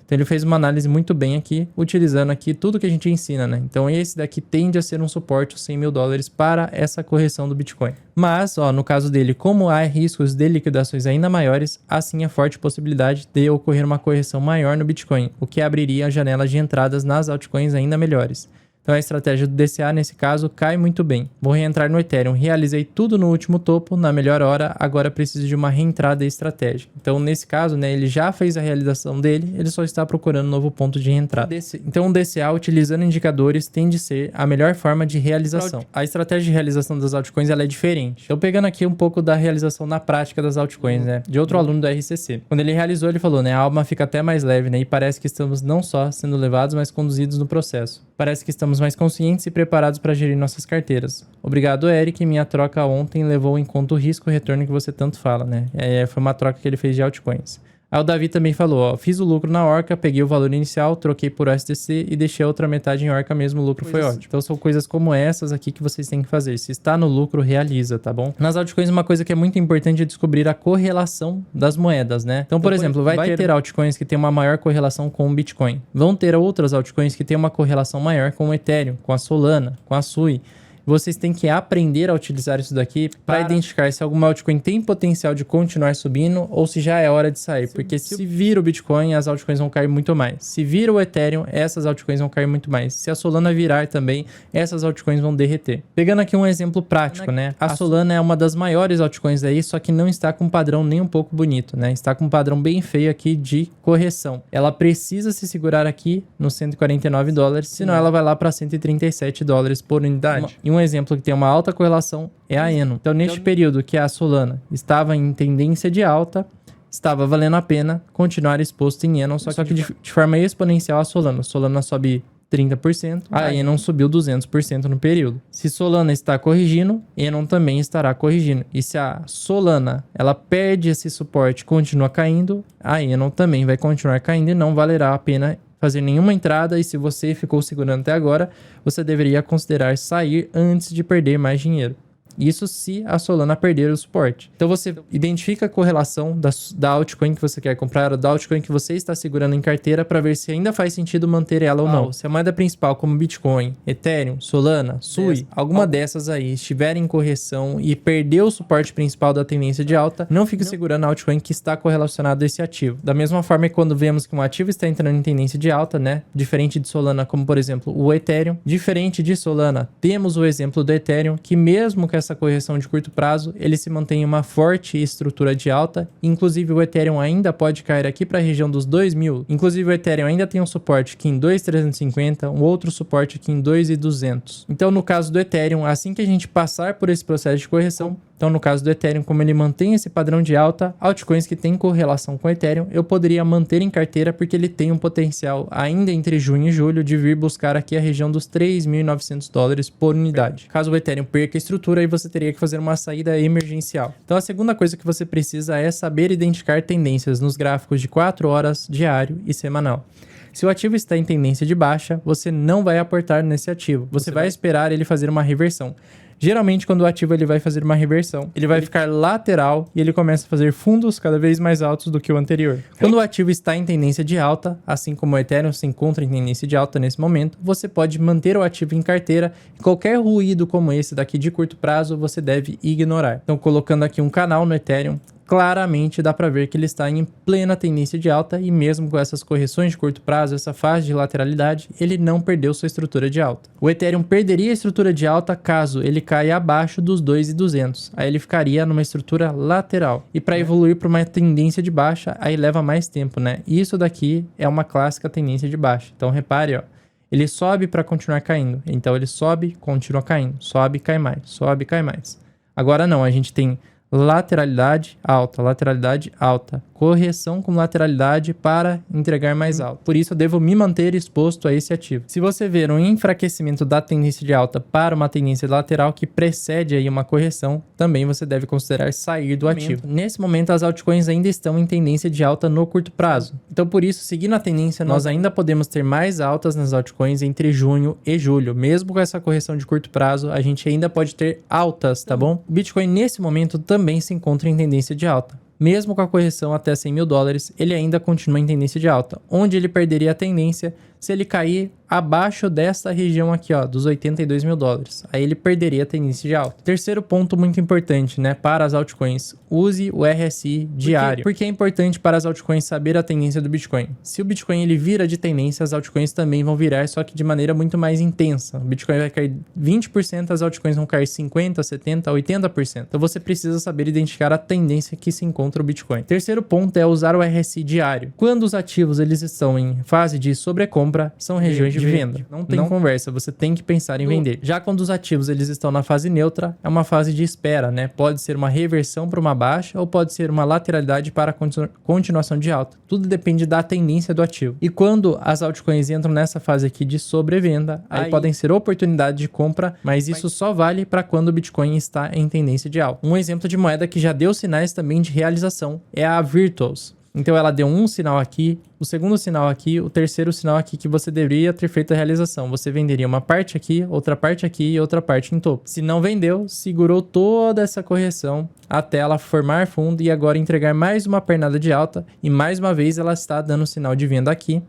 Então ele fez uma análise muito bem aqui, utilizando aqui tudo que a gente ensina, né? Então esse daqui tende a ser um suporte, os 100 mil dólares, para essa correção do Bitcoin. Mas, ó, no caso dele, como há riscos de liquidações ainda maiores, assim há forte possibilidade de ocorrer uma correção maior no Bitcoin, o que abriria a janela de entradas nas altcoins ainda melhores. Então a estratégia do DCA, nesse caso, cai muito bem. Vou reentrar no Ethereum. Realizei tudo no último topo, na melhor hora, agora preciso de uma reentrada estratégica. Então, nesse caso, né, ele já fez a realização dele, ele só está procurando um novo ponto de reentrada. Então, o DCA, utilizando indicadores, tende a ser a melhor forma de realização. A estratégia de realização das altcoins, ela é diferente. Eu pegando aqui um pouco da realização na prática das altcoins, né, de outro aluno do RCC. Quando ele realizou, ele falou, né, a alma fica até mais leve, né, e parece que estamos não só sendo levados, mas conduzidos no processo. Parece que estamos mais conscientes e preparados para gerir nossas carteiras. Obrigado, Eric. Minha troca ontem levou em conta o risco e retorno que você tanto fala, né? Foi uma troca que ele fez de altcoins. Aí o Davi também falou, ó, fiz o lucro na Orca, peguei o valor inicial, troquei por USDC e deixei a outra metade em Orca mesmo, o lucro foi ótimo. Então são coisas como essas aqui que vocês têm que fazer. Se está no lucro, realiza, tá bom? Nas altcoins, uma coisa que é muito importante é descobrir a correlação das moedas, né? Então, por exemplo, vai ter altcoins que tem uma maior correlação com o Bitcoin. Vão ter outras altcoins que tem uma correlação maior com o Ethereum, com a Solana, com a Sui. Vocês têm que aprender a utilizar isso daqui para identificar se alguma altcoin tem potencial de continuar subindo ou se já é hora de sair. Porque se vira o Bitcoin, as altcoins vão cair muito mais. Se vira o Ethereum, essas altcoins vão cair muito mais. Se a Solana virar também, essas altcoins vão derreter. Pegando aqui um exemplo prático, né? A Solana é uma das maiores altcoins aí, só que não está com um padrão nem um pouco bonito, né? Está com um padrão bem feio aqui de correção. Ela precisa se segurar aqui nos $149, senão ela vai lá para $137 por unidade. E um exemplo que tem uma alta correlação é a Eno. Então, neste período que a Solana estava em tendência de alta, estava valendo a pena continuar exposto em Eno, só que de forma exponencial a Solana. A Solana sobe 30%, a Enon subiu 200% no período. Se Solana está corrigindo, Enon também estará corrigindo. E se a Solana ela perde esse suporte e continua caindo, a Enon também vai continuar caindo e não valerá a pena fazer nenhuma entrada, e se você ficou segurando até agora, você deveria considerar sair antes de perder mais dinheiro. Isso se a Solana perder o suporte. Então você identifica a correlação da altcoin que você quer comprar ou da altcoin que você está segurando em carteira para ver se ainda faz sentido manter ela ou não. Se a moeda principal como Bitcoin, Ethereum, Solana, Sui, alguma dessas aí estiver em correção e perdeu o suporte principal da tendência de alta, não fique segurando a altcoin que está correlacionado a esse ativo. Da mesma forma que quando vemos que um ativo está entrando em tendência de alta, né? Diferente de Solana, como por exemplo o Ethereum. Diferente de Solana, temos o exemplo do Ethereum, que mesmo que essa correção de curto prazo, ele se mantém em uma forte estrutura de alta. Inclusive o Ethereum ainda pode cair aqui para a região dos 2.000. Inclusive o Ethereum ainda tem um suporte aqui em 2.350, um outro suporte aqui em 2.200. Então no caso do Ethereum, assim que a gente passar por esse processo de correção, então no caso do Ethereum, como ele mantém esse padrão de alta, altcoins que tem correlação com o Ethereum, eu poderia manter em carteira porque ele tem um potencial ainda entre junho e julho de vir buscar aqui a região dos $3.900 por unidade. Caso o Ethereum perca a estrutura, aí você teria que fazer uma saída emergencial. Então a segunda coisa que você precisa é saber identificar tendências nos gráficos de 4 horas, diário e semanal. Se o ativo está em tendência de baixa, você não vai aportar nesse ativo. Você vai esperar ele fazer uma reversão. Geralmente, quando o ativo ele vai fazer uma reversão, ele vai ficar lateral e ele começa a fazer fundos cada vez mais altos do que o anterior. Quando o ativo está em tendência de alta, assim como o Ethereum se encontra em tendência de alta nesse momento, você pode manter o ativo em carteira e qualquer ruído como esse daqui de curto prazo, você deve ignorar. Então, colocando aqui um canal no Ethereum, claramente dá para ver que ele está em plena tendência de alta e mesmo com essas correções de curto prazo, essa fase de lateralidade, ele não perdeu sua estrutura de alta. O Ethereum perderia a estrutura de alta caso ele caia abaixo dos 2.200. Aí ele ficaria numa estrutura lateral. E para evoluir para uma tendência de baixa, aí leva mais tempo, né? E isso daqui é uma clássica tendência de baixa. Então repare, ó. Ele sobe para continuar caindo. Então ele sobe, continua caindo. Sobe, cai mais. Sobe, cai mais. Agora não, a gente tem lateralidade alta, correção com lateralidade para entregar mais alto. Por isso eu devo me manter exposto a esse ativo. Se você ver um enfraquecimento da tendência de alta para uma tendência lateral que precede aí uma correção, também você deve considerar sair do ativo. Nesse momento as altcoins ainda estão em tendência de alta no curto prazo. Então por isso, seguindo a tendência, nós ainda podemos ter mais altas nas altcoins entre junho e julho. Mesmo com essa correção de curto prazo, a gente ainda pode ter altas, tá bom? O Bitcoin nesse momento também se encontra em tendência de alta. Mesmo com a correção até $100.000, ele ainda continua em tendência de alta, onde ele perderia a tendência se ele cair abaixo dessa região aqui, ó, dos $82.000. Aí ele perderia a tendência de alta. Terceiro ponto muito importante, né, para as altcoins, use o RSI diário. Por que é importante para as altcoins saber a tendência do Bitcoin? Se o Bitcoin ele vira de tendência, as altcoins também vão virar, só que de maneira muito mais intensa. O Bitcoin vai cair 20%, as altcoins vão cair 50%, 70%, 80%. Então você precisa saber identificar a tendência que se encontra o Bitcoin. Terceiro ponto é usar o RSI diário. Quando os ativos eles estão em fase de sobrecompra, são regiões de venda. Não tem conversa, você tem que pensar em vender. Já quando os ativos eles estão na fase neutra, é uma fase de espera, né? Pode ser uma reversão para uma baixa ou pode ser uma lateralidade para continuação de alta. Tudo depende da tendência do ativo. E quando as altcoins entram nessa fase aqui de sobrevenda, aí podem ser oportunidade de compra, mas isso só vale para quando o Bitcoin está em tendência de alta. Um exemplo de moeda que já deu sinais também de realização é a Virtuals. Então ela deu um sinal aqui, o segundo sinal aqui, o terceiro sinal aqui que você deveria ter feito a realização. Você venderia uma parte aqui, outra parte aqui e outra parte em topo. Se não vendeu, segurou toda essa correção até ela formar fundo e agora entregar mais uma pernada de alta e mais uma vez ela está dando sinal de venda aqui.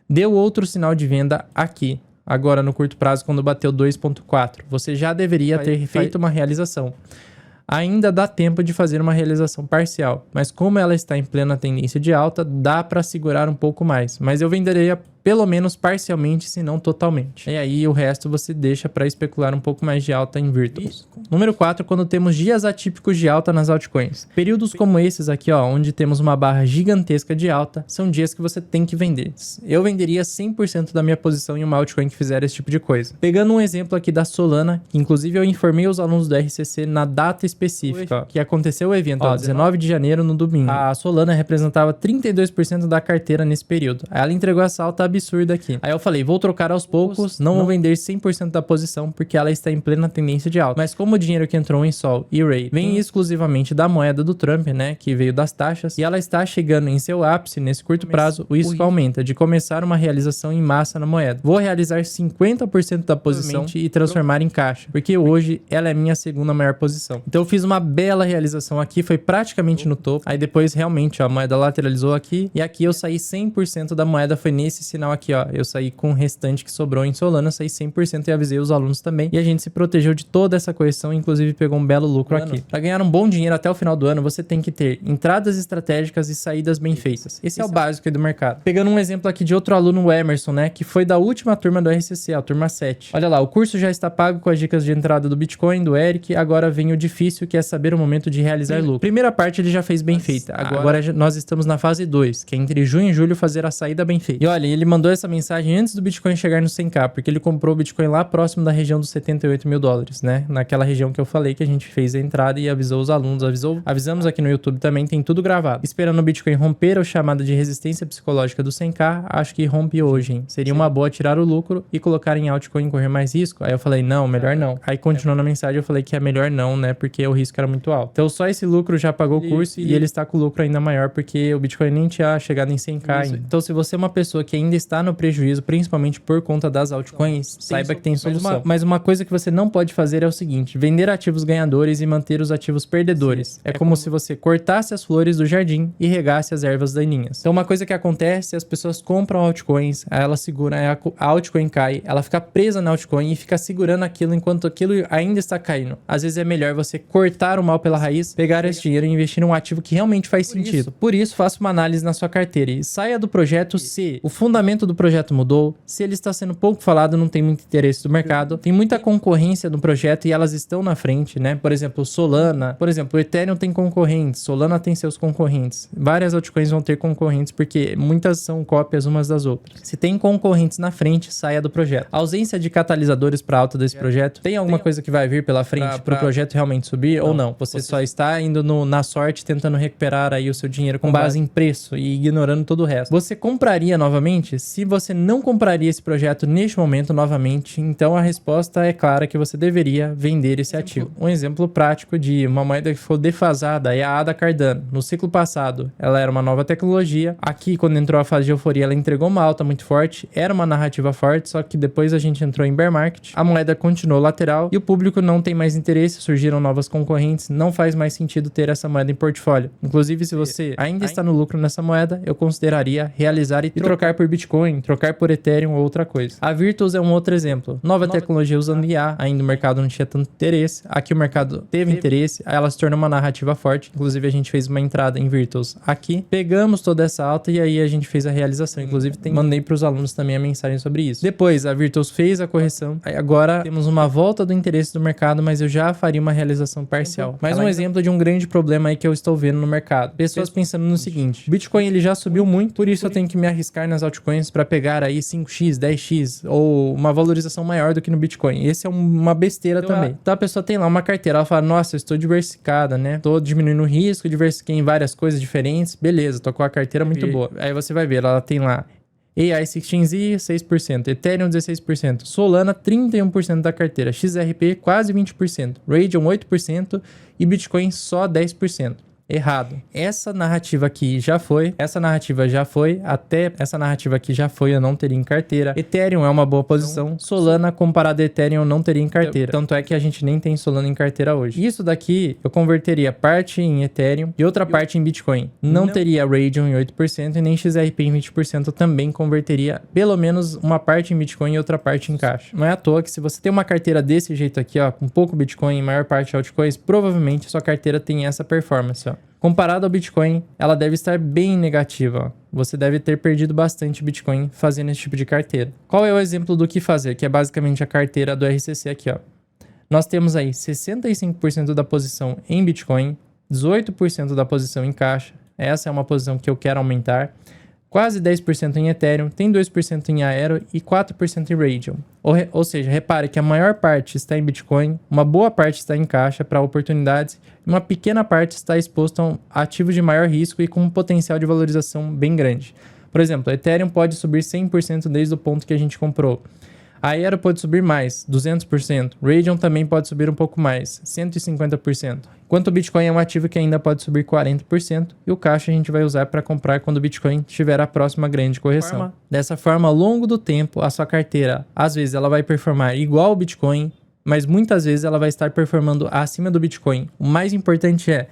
Deu outro sinal de venda aqui. Agora no curto prazo, quando bateu 2,4, você já deveria ter feito uma realização. Ainda dá tempo de fazer uma realização parcial, mas como ela está em plena tendência de alta, dá para segurar um pouco mais. Mas eu venderia pelo menos parcialmente, se não totalmente. E aí o resto você deixa para especular um pouco mais de alta em Virtuals. Número 4, quando temos dias atípicos de alta nas altcoins. Períodos como esses aqui, ó, onde temos uma barra gigantesca de alta, são dias que você tem que vender. Eu venderia 100% da minha posição em uma altcoin que fizer esse tipo de coisa. Pegando um exemplo aqui da Solana, que inclusive eu informei os alunos do RCC na data específica, ó, que aconteceu o evento, ó, 19 de janeiro no domingo. A Solana representava 32% da carteira nesse período. Aí ela entregou essa alta absurda aqui. Aí eu falei, vou trocar aos poucos, não vou vender 100% da posição, porque ela está em plena tendência de alta. Mas como o dinheiro que entrou em Sol e Ray vem exclusivamente da moeda do Trump, né, que veio das taxas, e ela está chegando em seu ápice nesse curto prazo, o risco aumenta de começar uma realização em massa na moeda. Vou realizar 50% da posição e transformar em caixa, porque hoje ela é minha segunda maior posição. Então eu fiz uma bela realização aqui, foi praticamente no topo. Aí depois realmente ó, a moeda lateralizou aqui, e aqui eu saí 100% da moeda, foi nesse sinal aqui, ó. Eu saí com o restante que sobrou em Solana, saí 100% e avisei os alunos também. E a gente se protegeu de toda essa correção, inclusive pegou um belo lucro aqui. Para ganhar um bom dinheiro até o final do ano, você tem que ter entradas estratégicas e saídas bem feitas. Esse é o básico aí do mercado. Pegando um exemplo aqui de outro aluno, o Emerson, né, que foi da última turma do RCC, a turma 7. Olha lá, o curso já está pago com as dicas de entrada do Bitcoin, do Eric, agora vem o difícil, que é saber o momento de realizar lucro. Primeira parte ele já fez bem feita. Agora nós estamos na fase 2, que é entre junho e julho fazer a saída bem feita. E olha, ele mandou essa mensagem antes do Bitcoin chegar no 100k, porque ele comprou o Bitcoin lá próximo da região dos 78 mil dólares, né? Naquela região que eu falei que a gente fez a entrada e avisou os alunos, avisamos aqui no YouTube também, tem tudo gravado. Esperando o Bitcoin romper a chamada de resistência psicológica do 100k, acho que rompe hoje, hein? Seria uma boa tirar o lucro e colocar em altcoin e correr mais risco? Aí eu falei, não, melhor não. Aí continuou na mensagem, eu falei que é melhor não, né? Porque o risco era muito alto. Então só esse lucro já pagou o curso e ele está com o lucro ainda maior, porque o Bitcoin nem tinha chegado em 100k ainda. Então se você é uma pessoa que ainda está no prejuízo, principalmente por conta das altcoins, saiba que tem solução. Mas uma coisa que você não pode fazer é o seguinte, vender ativos ganhadores e manter os ativos perdedores. É como se você cortasse as flores do jardim e regasse as ervas daninhas. Então uma coisa que acontece, as pessoas compram altcoins, aí ela segura, a altcoin cai, ela fica presa na altcoin e fica segurando aquilo enquanto aquilo ainda está caindo. Às vezes é melhor você cortar o mal pela raiz, pegar esse dinheiro e investir em um ativo que realmente faz sentido. Por isso, faça uma análise na sua carteira e saia do projeto se o fundamento do projeto mudou, se ele está sendo pouco falado, não tem muito interesse do mercado, tem muita concorrência no projeto e elas estão na frente, né? Por exemplo, Solana, por exemplo, o Ethereum tem concorrentes, Solana tem seus concorrentes, várias altcoins vão ter concorrentes porque muitas são cópias umas das outras. Se tem concorrentes na frente, saia do projeto. A ausência de catalisadores para alta desse projeto, tem alguma coisa que vai vir pela frente para o projeto realmente subir ou não? Você só está indo na sorte tentando recuperar aí o seu dinheiro com base em preço e ignorando todo o resto. Você compraria novamente? Se você não compraria esse projeto neste momento novamente, então a resposta é clara que você deveria vender esse ativo. Um exemplo prático de uma moeda que ficou defasada é a ADA Cardano. No ciclo passado, ela era uma nova tecnologia. Aqui, quando entrou a fase de euforia, ela entregou uma alta muito forte. Era uma narrativa forte, só que depois a gente entrou em bear market. A moeda continuou lateral e o público não tem mais interesse, surgiram novas concorrentes. Não faz mais sentido ter essa moeda em portfólio. Inclusive, se você ainda está no lucro nessa moeda, eu consideraria realizar e trocar por Bitcoin, trocar por Ethereum ou outra coisa. A Virtuals é um outro exemplo. Nova tecnologia usando IA, ainda o mercado não tinha tanto interesse. Aqui o mercado teve interesse, aí ela se tornou uma narrativa forte. Inclusive a gente fez uma entrada em Virtuals aqui. Pegamos toda essa alta e aí a gente fez a realização. Inclusive mandei para os alunos também a mensagem sobre isso. Depois a Virtuals fez a correção. Aí agora temos uma volta do interesse do mercado, mas eu já faria uma realização parcial. Mais um exemplo de um grande problema aí que eu estou vendo no mercado. Pessoas pensando no seguinte, Bitcoin ele já subiu muito, por isso eu tenho que me arriscar nas altcoins para pegar aí 5x, 10x ou uma valorização maior do que no Bitcoin. Esse é uma besteira também. Então a pessoa tem lá uma carteira, ela fala, nossa, eu estou diversificada, né? Tô diminuindo o risco, diversifiquei em várias coisas diferentes, beleza, tô com a carteira muito boa. Aí você vai ver, ela tem lá AI16Z 6%, Ethereum 16%, Solana 31% da carteira, XRP quase 20%, Radium 8% e Bitcoin só 10%. Errado. Essa narrativa aqui já foi, essa narrativa já foi, até essa narrativa aqui já foi, eu não teria em carteira. Ethereum é uma boa posição, Solana comparado a Ethereum eu não teria em carteira. Tanto é que a gente nem tem Solana em carteira hoje. Isso daqui eu converteria parte em Ethereum e outra parte em Bitcoin. Não teria Radium em 8% e nem XRP em 20% também converteria pelo menos uma parte em Bitcoin e outra parte em caixa. Não é à toa que se você tem uma carteira desse jeito aqui, ó, com pouco Bitcoin e maior parte altcoins, provavelmente sua carteira tem essa performance, ó. Comparado ao Bitcoin, ela deve estar bem negativa, ó. Você deve ter perdido bastante Bitcoin fazendo esse tipo de carteira. Qual é o exemplo do que fazer? Que é basicamente a carteira do RCC aqui, ó. Nós temos aí 65% da posição em Bitcoin, 18% da posição em caixa. Essa é uma posição que eu quero aumentar. Quase 10% em Ethereum, tem 2% em Aero e 4% em Radium. Ou seja, repare que a maior parte está em Bitcoin, uma boa parte está em caixa para oportunidades e uma pequena parte está exposta a ativos de maior risco e com um potencial de valorização bem grande. Por exemplo, Ethereum pode subir 100% desde o ponto que a gente comprou. A Aero pode subir mais, 200%. Radium também pode subir um pouco mais, 150%. Enquanto o Bitcoin é um ativo que ainda pode subir 40%, e o caixa a gente vai usar para comprar quando o Bitcoin tiver a próxima grande correção. Dessa forma, ao longo do tempo, a sua carteira, às vezes ela vai performar igual ao Bitcoin, mas muitas vezes ela vai estar performando acima do Bitcoin. O mais importante é,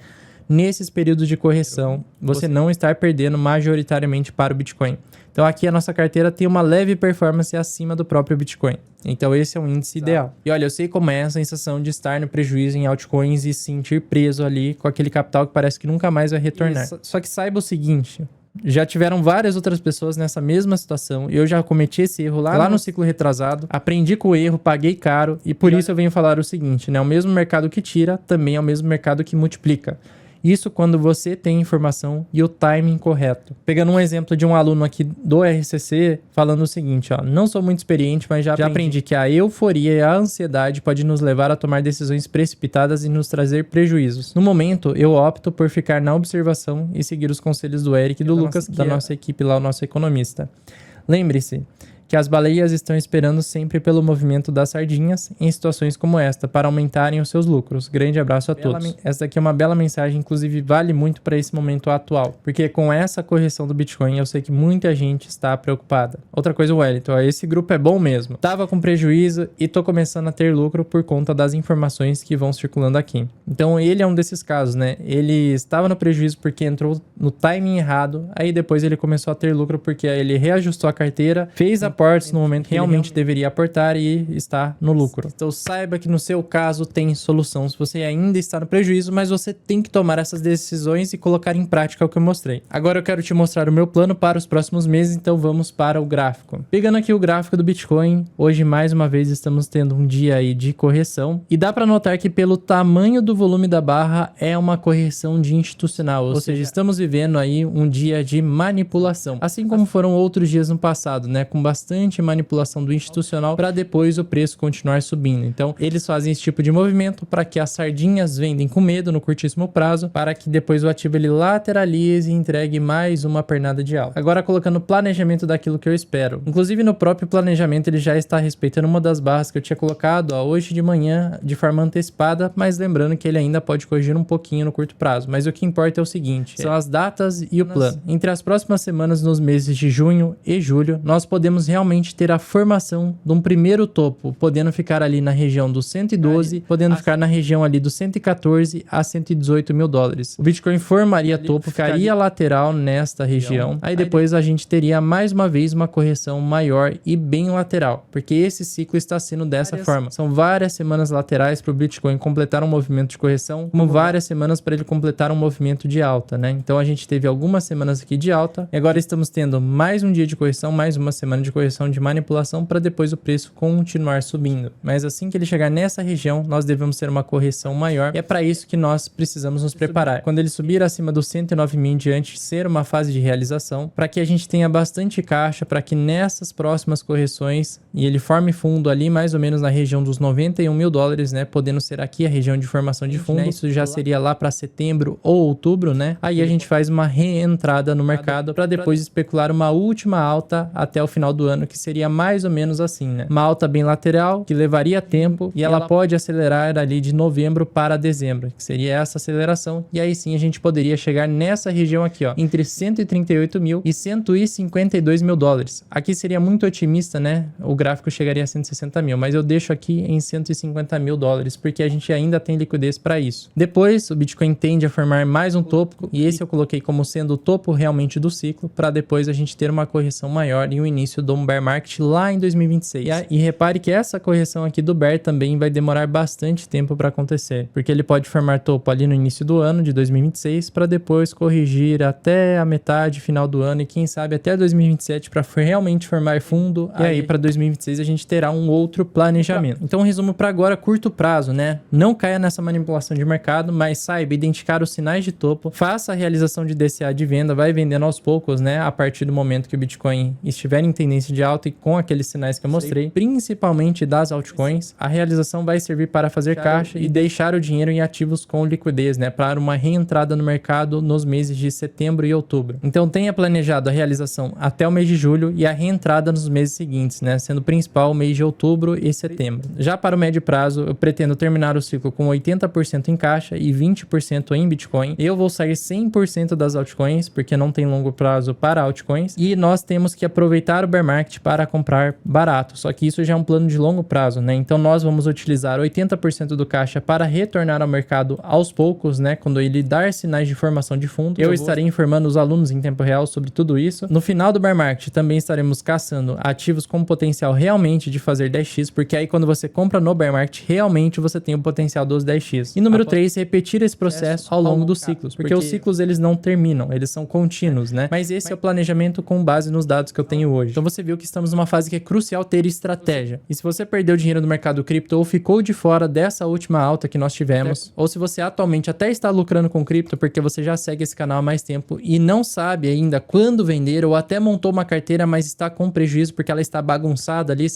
nesses períodos de correção, você não estar perdendo majoritariamente para o Bitcoin. Então aqui a nossa carteira tem uma leve performance acima do próprio Bitcoin. Então esse é um índice ideal. E olha, eu sei como é a sensação de estar no prejuízo em altcoins e se sentir preso ali com aquele capital que parece que nunca mais vai retornar. Só que saiba o seguinte, já tiveram várias outras pessoas nessa mesma situação. Eu já cometi esse erro lá no ciclo retrasado. Aprendi com o erro, paguei caro e por isso eu venho falar o seguinte, né? O mesmo mercado que tira também é o mesmo mercado que multiplica. Isso quando você tem informação e o timing correto. Pegando um exemplo de um aluno aqui do RCC, falando o seguinte, ó, não sou muito experiente, mas já aprendi que a euforia e a ansiedade podem nos levar a tomar decisões precipitadas e nos trazer prejuízos. No momento, eu opto por ficar na observação e seguir os conselhos do Eric e do Lucas, da nossa equipe lá, o nosso economista. Lembre-se que as baleias estão esperando sempre pelo movimento das sardinhas em situações como esta, para aumentarem os seus lucros. Grande abraço a todos. Essa daqui é uma bela mensagem, inclusive vale muito para esse momento atual, porque com essa correção do Bitcoin, eu sei que muita gente está preocupada. Outra coisa, Wellington, esse grupo é bom mesmo. Tava com prejuízo e tô começando a ter lucro por conta das informações que vão circulando aqui. Então ele é um desses casos, né? Ele estava no prejuízo porque entrou no timing errado, aí depois ele começou a ter lucro porque ele reajustou a carteira, fez a no momento que realmente deveria aportar e está no lucro. Então saiba que no seu caso tem solução. Se você ainda está no prejuízo, mas você tem que tomar essas decisões e colocar em prática o que eu mostrei. Agora eu quero te mostrar o meu plano para os próximos meses, então vamos para o gráfico. Pegando aqui o gráfico do Bitcoin, hoje mais uma vez estamos tendo um dia aí de correção e dá para notar que pelo tamanho do volume da barra é uma correção de institucional, ou seja, estamos vivendo aí um dia de manipulação, assim como foram outros dias no passado, né, com bastante manipulação do institucional para depois o preço continuar subindo. Então, eles fazem esse tipo de movimento para que as sardinhas vendem com medo no curtíssimo prazo, para que depois o ativo ele lateralize e entregue mais uma pernada de alta. Agora, colocando o planejamento daquilo que eu espero. Inclusive, no próprio planejamento, ele já está respeitando uma das barras que eu tinha colocado hoje de manhã de forma antecipada, mas lembrando que ele ainda pode corrigir um pouquinho no curto prazo. Mas o que importa é o seguinte, são as datas e o plano. Entre as próximas semanas, nos meses de junho e julho, nós podemos realmente ter a formação de um primeiro topo, podendo ficar ali na região dos 112, podendo ficar na região ali dos 114 a 118 mil dólares. O Bitcoin formaria topo, ficaria lateral nesta região, aí depois a gente teria mais uma vez uma correção maior e bem lateral, porque esse ciclo está sendo dessa forma. São várias semanas laterais para o Bitcoin completar um movimento de correção, como várias semanas para ele completar um movimento de alta, né? Então a gente teve algumas semanas aqui de alta, e agora estamos tendo mais um dia de correção, mais uma semana de correção de manipulação para depois o preço continuar subindo. Mas assim que ele chegar nessa região, nós devemos ter uma correção maior e é para isso que nós precisamos nos preparar. Quando ele subir acima dos 109 mil em diante, ser uma fase de realização, para que a gente tenha bastante caixa, para que nessas próximas correções, e ele forme fundo ali mais ou menos na região dos 91 mil dólares, né? Podendo ser aqui a região de formação de fundo, né? Isso já seria lá para setembro ou outubro, né? Aí a gente faz uma reentrada no mercado para depois especular uma última alta até o final do ano, que seria mais ou menos assim, né? Uma alta bem lateral, que levaria tempo, e ela pode acelerar ali de novembro para dezembro, que seria essa aceleração, e aí sim a gente poderia chegar nessa região aqui, ó, entre 138 mil e 152 mil dólares. Aqui seria muito otimista, né? O gráfico chegaria a 160 mil, mas eu deixo aqui em 150 mil dólares, porque a gente ainda tem liquidez para isso. Depois, o Bitcoin tende a formar mais um topo, e esse eu coloquei como sendo o topo realmente do ciclo, para depois a gente ter uma correção maior e o início do bear market lá em 2026. E repare que essa correção aqui do bear também vai demorar bastante tempo para acontecer, porque ele pode formar topo ali no início do ano de 2026 para depois corrigir até a metade final do ano e quem sabe até 2027 para realmente formar fundo. E aí para 2026 a gente terá um outro planejamento. Então, um resumo para agora, curto prazo, né? Não caia nessa manipulação de mercado, mas saiba identificar os sinais de topo, faça a realização de DCA de venda, vai vendendo aos poucos, né? A partir do momento que o Bitcoin estiver em tendência de alta e com aqueles sinais que eu mostrei, principalmente das altcoins, a realização vai servir para fazer caixa e deixar o dinheiro em ativos com liquidez, né? Para uma reentrada no mercado nos meses de setembro e outubro. Então, tenha planejado a realização até o mês de julho e a reentrada nos meses seguintes, né? Sendo principal o mês de outubro e setembro. Já para o médio prazo, eu pretendo terminar o ciclo com 80% em caixa e 20% em Bitcoin. Eu vou sair 100% das altcoins, porque não tem longo prazo para altcoins. E nós temos que aproveitar o bear market para comprar barato. Só que isso já é um plano de longo prazo, né? Então, nós vamos utilizar 80% do caixa para retornar ao mercado aos poucos, né? Quando ele dar sinais de formação de fundo. Eu estarei informando os alunos em tempo real sobre tudo isso. No final do bear market, também estaremos caçando ativos com potencial realmente de fazer 10x, porque aí quando você compra no bear market, realmente você tem o potencial dos 10x. E número 3, repetir esse processo ao longo dos ciclos, porque os ciclos eles não terminam, eles são contínuos, né? Mas esse é o planejamento com base nos dados que eu tenho hoje. Então você viu que estamos numa fase que é crucial ter estratégia. E se você perdeu dinheiro no mercado cripto ou ficou de fora dessa última alta que nós tivemos, ou se você atualmente até está lucrando com cripto porque você já segue esse canal há mais tempo e não sabe ainda quando vender, ou até montou uma carteira, mas está com prejuízo porque ela está bagunçada ali,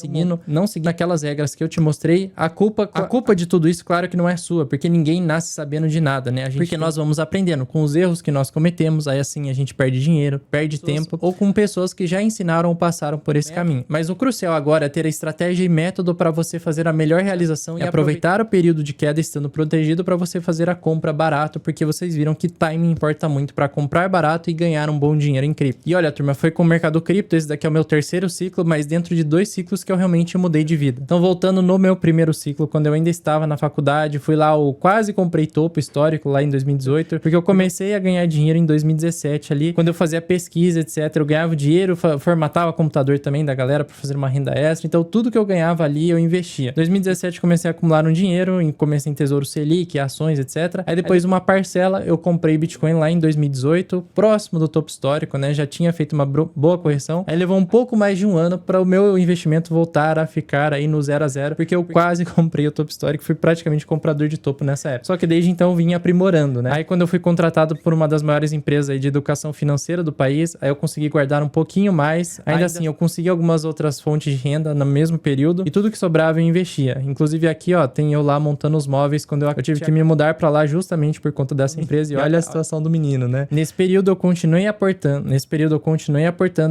não seguindo aquelas regras que eu te mostrei, a culpa de tudo isso, claro que não é sua, porque ninguém nasce sabendo de nada, né? Porque nós vamos aprendendo com os erros que nós cometemos, aí assim a gente perde dinheiro, perde tempo, ou com pessoas que já ensinaram ou passaram por esse caminho. Mas o crucial agora é ter a estratégia e método para você fazer a melhor realização e aproveitar o período de queda estando protegido para você fazer a compra barato, porque vocês viram que timing importa muito para comprar barato e ganhar um bom dinheiro em cripto. E olha, turma, foi com o mercado cripto, esse daqui é o meu terceiro ciclo, mas dentro de 2 ciclos que eu realmente mudei de vida. Então, voltando no meu primeiro ciclo, quando eu ainda estava na faculdade, fui lá, eu quase comprei topo histórico lá em 2018, porque eu comecei a ganhar dinheiro em 2017 ali, quando eu fazia pesquisa, etc. Eu ganhava dinheiro, formatava computador também da galera para fazer uma renda extra, então tudo que eu ganhava ali eu investia. Em 2017 comecei a acumular um dinheiro, comecei em Tesouro Selic, ações, etc. Aí depois uma parcela eu comprei Bitcoin lá em 2018, próximo do topo histórico, né? Já tinha feito uma boa correção. Aí levou um pouco mais de um ano para o meu investimento voltar a ficar aí no 0 a 0, porque eu quase comprei o topo histórico, fui praticamente comprador de topo nessa época. Só que desde então eu vim aprimorando, né? Aí quando eu fui contratado por uma das maiores empresas aí de educação financeira do país, aí eu consegui guardar um pouquinho mais. Ainda assim, eu consegui algumas outras fontes de renda no mesmo período e tudo que sobrava eu investia. Inclusive aqui, ó, tem eu lá montando os móveis quando eu tive que me mudar para lá justamente por conta dessa empresa e olha a situação do menino, né? Nesse período eu continuei aportando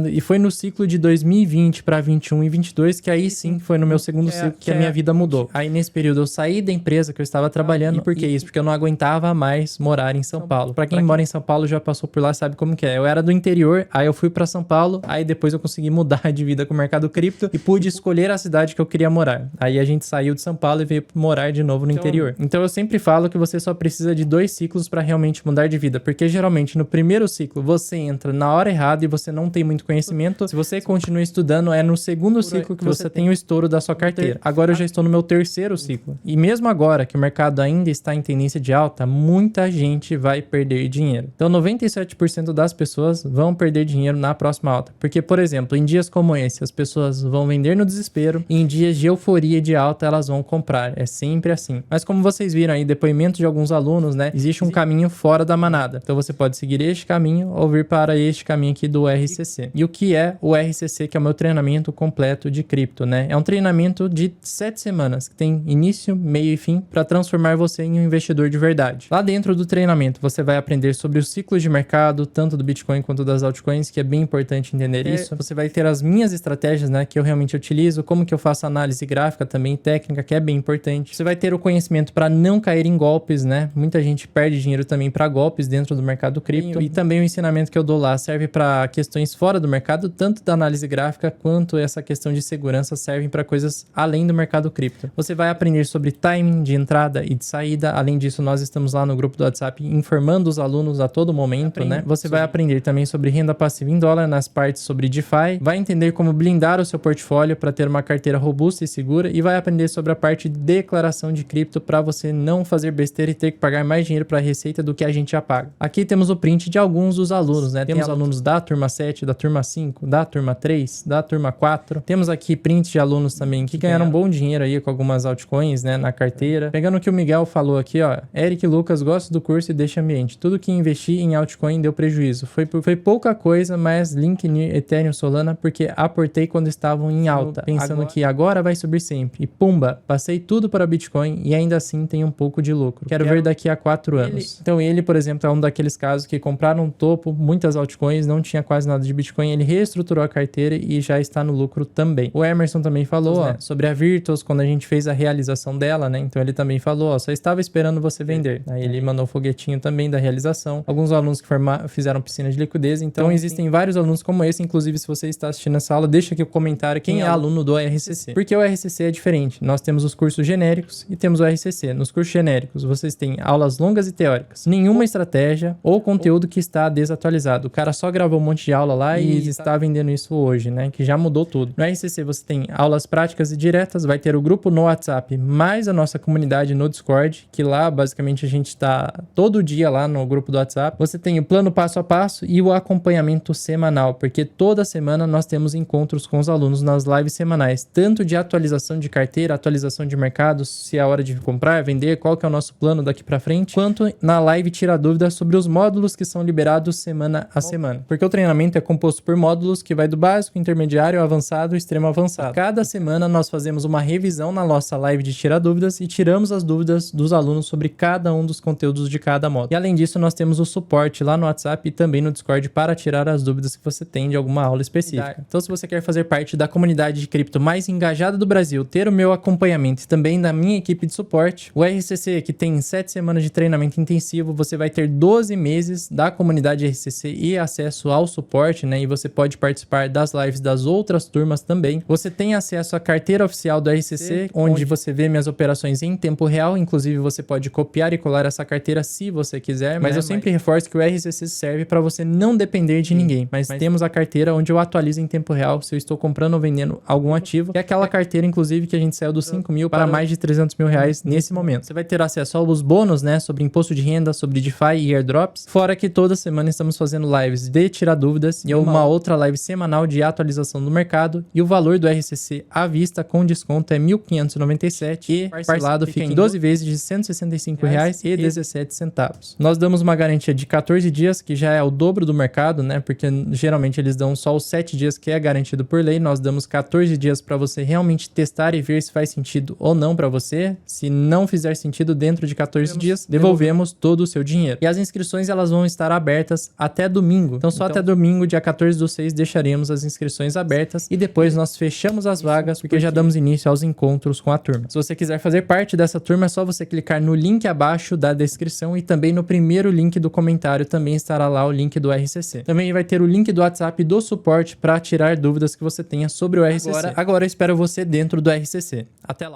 e foi no ciclo de 2020 para 21 e 22 que aí sim foi no meu segundo ciclo que a minha vida mudou. Aí nesse período eu saí da empresa que eu estava trabalhando. E por que isso? Porque eu não aguentava mais morar em São Paulo. Para quem mora em São Paulo já passou por lá, sabe como que é. Eu era do interior, aí eu fui para São Paulo, aí depois eu consegui mudar de vida com o mercado cripto e pude escolher a cidade que eu queria morar. Aí a gente saiu de São Paulo e veio morar de novo no interior. Então eu sempre falo que você só precisa de 2 ciclos para realmente mudar de vida, porque geralmente no primeiro ciclo você entra na hora errada e você não tem muito conhecimento. Se você continua estudando, é no segundo ciclo que você tem o estouro da sua carteira. Agora eu já estou no meu terceiro ciclo. E mesmo agora que o mercado ainda está em tendência de alta, muita gente vai perder dinheiro. Então 97% das pessoas vão perder dinheiro na próxima alta. Porque, por exemplo, em dias como esse, as pessoas vão vender no desespero e em dias de euforia de alta elas vão comprar. É sempre assim. Mas como vocês viram aí, depoimentos de alguns alunos, né? Existe um caminho fora da manada. Então você pode seguir este caminho ou vir para este caminho aqui do RCC. E o que é o RCC, que é o meu treinamento completo de cripto, né? É um treinamento de 7 semanas, que tem início, meio e fim, para transformar você em um investidor de verdade. Lá dentro do treinamento, você vai aprender sobre os ciclos de mercado, tanto do Bitcoin quanto das altcoins, que é bem importante entender isso. Você vai ter as minhas estratégias, né, que eu realmente utilizo, como que eu faço análise gráfica também, técnica, que é bem importante. Você vai ter o conhecimento para não cair em golpes, né? Muita gente perde dinheiro também para golpes dentro do mercado cripto. E também o ensinamento que eu dou lá serve para questões fora do mercado, tanto da análise gráfica quanto essa questão de segurança servem para coisas além do mercado cripto. Você vai aprender sobre timing de entrada e de saída. Além disso, nós estamos lá no grupo do WhatsApp informando os alunos a todo momento, né? Você vai aprender também sobre renda passiva em dólar, nas partes sobre DeFi, vai entender como blindar o seu portfólio para ter uma carteira robusta e segura e vai aprender sobre a parte de declaração de cripto para você não fazer besteira e ter que pagar mais dinheiro para a receita do que a gente já paga. Aqui temos o print de alguns dos alunos, né? Temos alunos da turma 7, da turma 5, da turma 3, da turma 4. Temos aqui print de alunos também que ganharam bom dinheiro aí com algumas altcoins, né, na carteira. Pegando o que o Miguel falou aqui, ó, Eric Lucas, gosto do curso e deixa ambiente. Tudo que investi em altcoin deu prejuízo. Foi pouca coisa, mas Link, NIR, Ethereum, Solana, porque aportei quando estavam em alta, pensando que agora vai subir sempre. E pumba, passei tudo para Bitcoin e ainda assim tem um pouco de lucro. Quero ver daqui a 4 anos. Então ele, por exemplo, é um daqueles casos que compraram um topo, muitas altcoins, não tinha quase nada de Bitcoin, ele reestruturou a carteira e já está no lucro também. O Emerson também falou, ó, sobre a Virtuos, quando a gente fez a realização dela, né? Então ele também falou, ó, só estava esperando você vender. Aí ele mandou um foguetinho também da realização. Alguns alunos que fizeram piscina de liquidez, então existem vários alunos como esse, inclusive se você está assistindo essa aula, deixa aqui o comentário quem é aluno do RCC. Porque o RCC é diferente. Nós temos os cursos genéricos e temos o RCC. Nos cursos genéricos, vocês têm aulas longas e teóricas. Nenhuma estratégia ou conteúdo que está desatualizado. O cara só gravou um monte de aula lá e está vendendo isso hoje, né? Que já mudou tudo. No RCC você tem aulas práticas e diretas, vai ter o grupo no WhatsApp, mais a nossa comunidade no Discord, que lá basicamente a gente está todo dia lá no grupo do WhatsApp. Você tem o plano passo a passo e o acompanhamento semanal, porque toda semana nós temos encontros com os alunos nas lives semanais, tanto de atualização de carteira, atualização de mercado, se é a hora de comprar, vender, qual que é o nosso plano daqui para frente, quanto na live tira dúvidas sobre os módulos que são liberados semana a semana. Porque o treinamento é composto por módulos que vai do básico, intermediário, avançado e extremo avançado. Cada semana nós fazemos uma revisão na nossa live de tirar dúvidas e tiramos as dúvidas dos alunos sobre cada um dos conteúdos de cada módulo. E além disso, nós temos o suporte lá no WhatsApp e também no Discord para tirar as dúvidas que você tem de alguma aula específica. Então, se você quer fazer parte da comunidade de cripto mais engajada do Brasil, ter o meu acompanhamento e também da minha equipe de suporte, o RCC, que tem 7 semanas de treinamento intensivo, você vai ter 12 meses da comunidade RCC e acesso ao suporte, né? E você pode participar das lives das outras turmas também. Você tem acesso à carteira oficial do RCC, onde você vê minhas operações em tempo real. Inclusive, você pode copiar e colar essa carteira se você quiser, mas eu sempre reforço que o RCC serve para você não depender de ninguém. Mas temos a carteira onde eu atualizo em tempo real se eu estou comprando ou vendendo algum ativo. E aquela carteira, inclusive, que a gente saiu dos 5 mil para mais de 300 mil reais nesse momento. Você vai ter acesso aos bônus, né? Sobre imposto de renda, sobre DeFi e airdrops. Fora que toda semana estamos fazendo lives de tirar dúvidas e uma outra live semanal de atualização do mercado. E o valor do RCC à vista com desconto é R$ 1.597 e parcelado fica em 12 vezes de R$ 165,17. Nós damos uma garantia de 14 dias, que já é o dobro do mercado, né? Porque geralmente eles dão só os 7 dias que é garantido por lei. Nós damos 14 dias para você realmente testar e ver se faz sentido ou não para você. Se não fizer sentido dentro de 14 dias, devolvemos todo o seu dinheiro. E as inscrições elas vão estar abertas até domingo. Então só até domingo, dia 14/6, deixaremos as inscrições abertas e depois nós fechamos as vagas porque já damos início aos encontros com a turma. Se você quiser fazer parte dessa turma, é só você clicar no link abaixo da descrição e também no primeiro link do comentário também estará lá o link do RCC. Também vai ter o link do WhatsApp do suporte para tirar dúvidas que você tenha sobre o RCC. Agora eu espero você dentro do RCC. Até lá!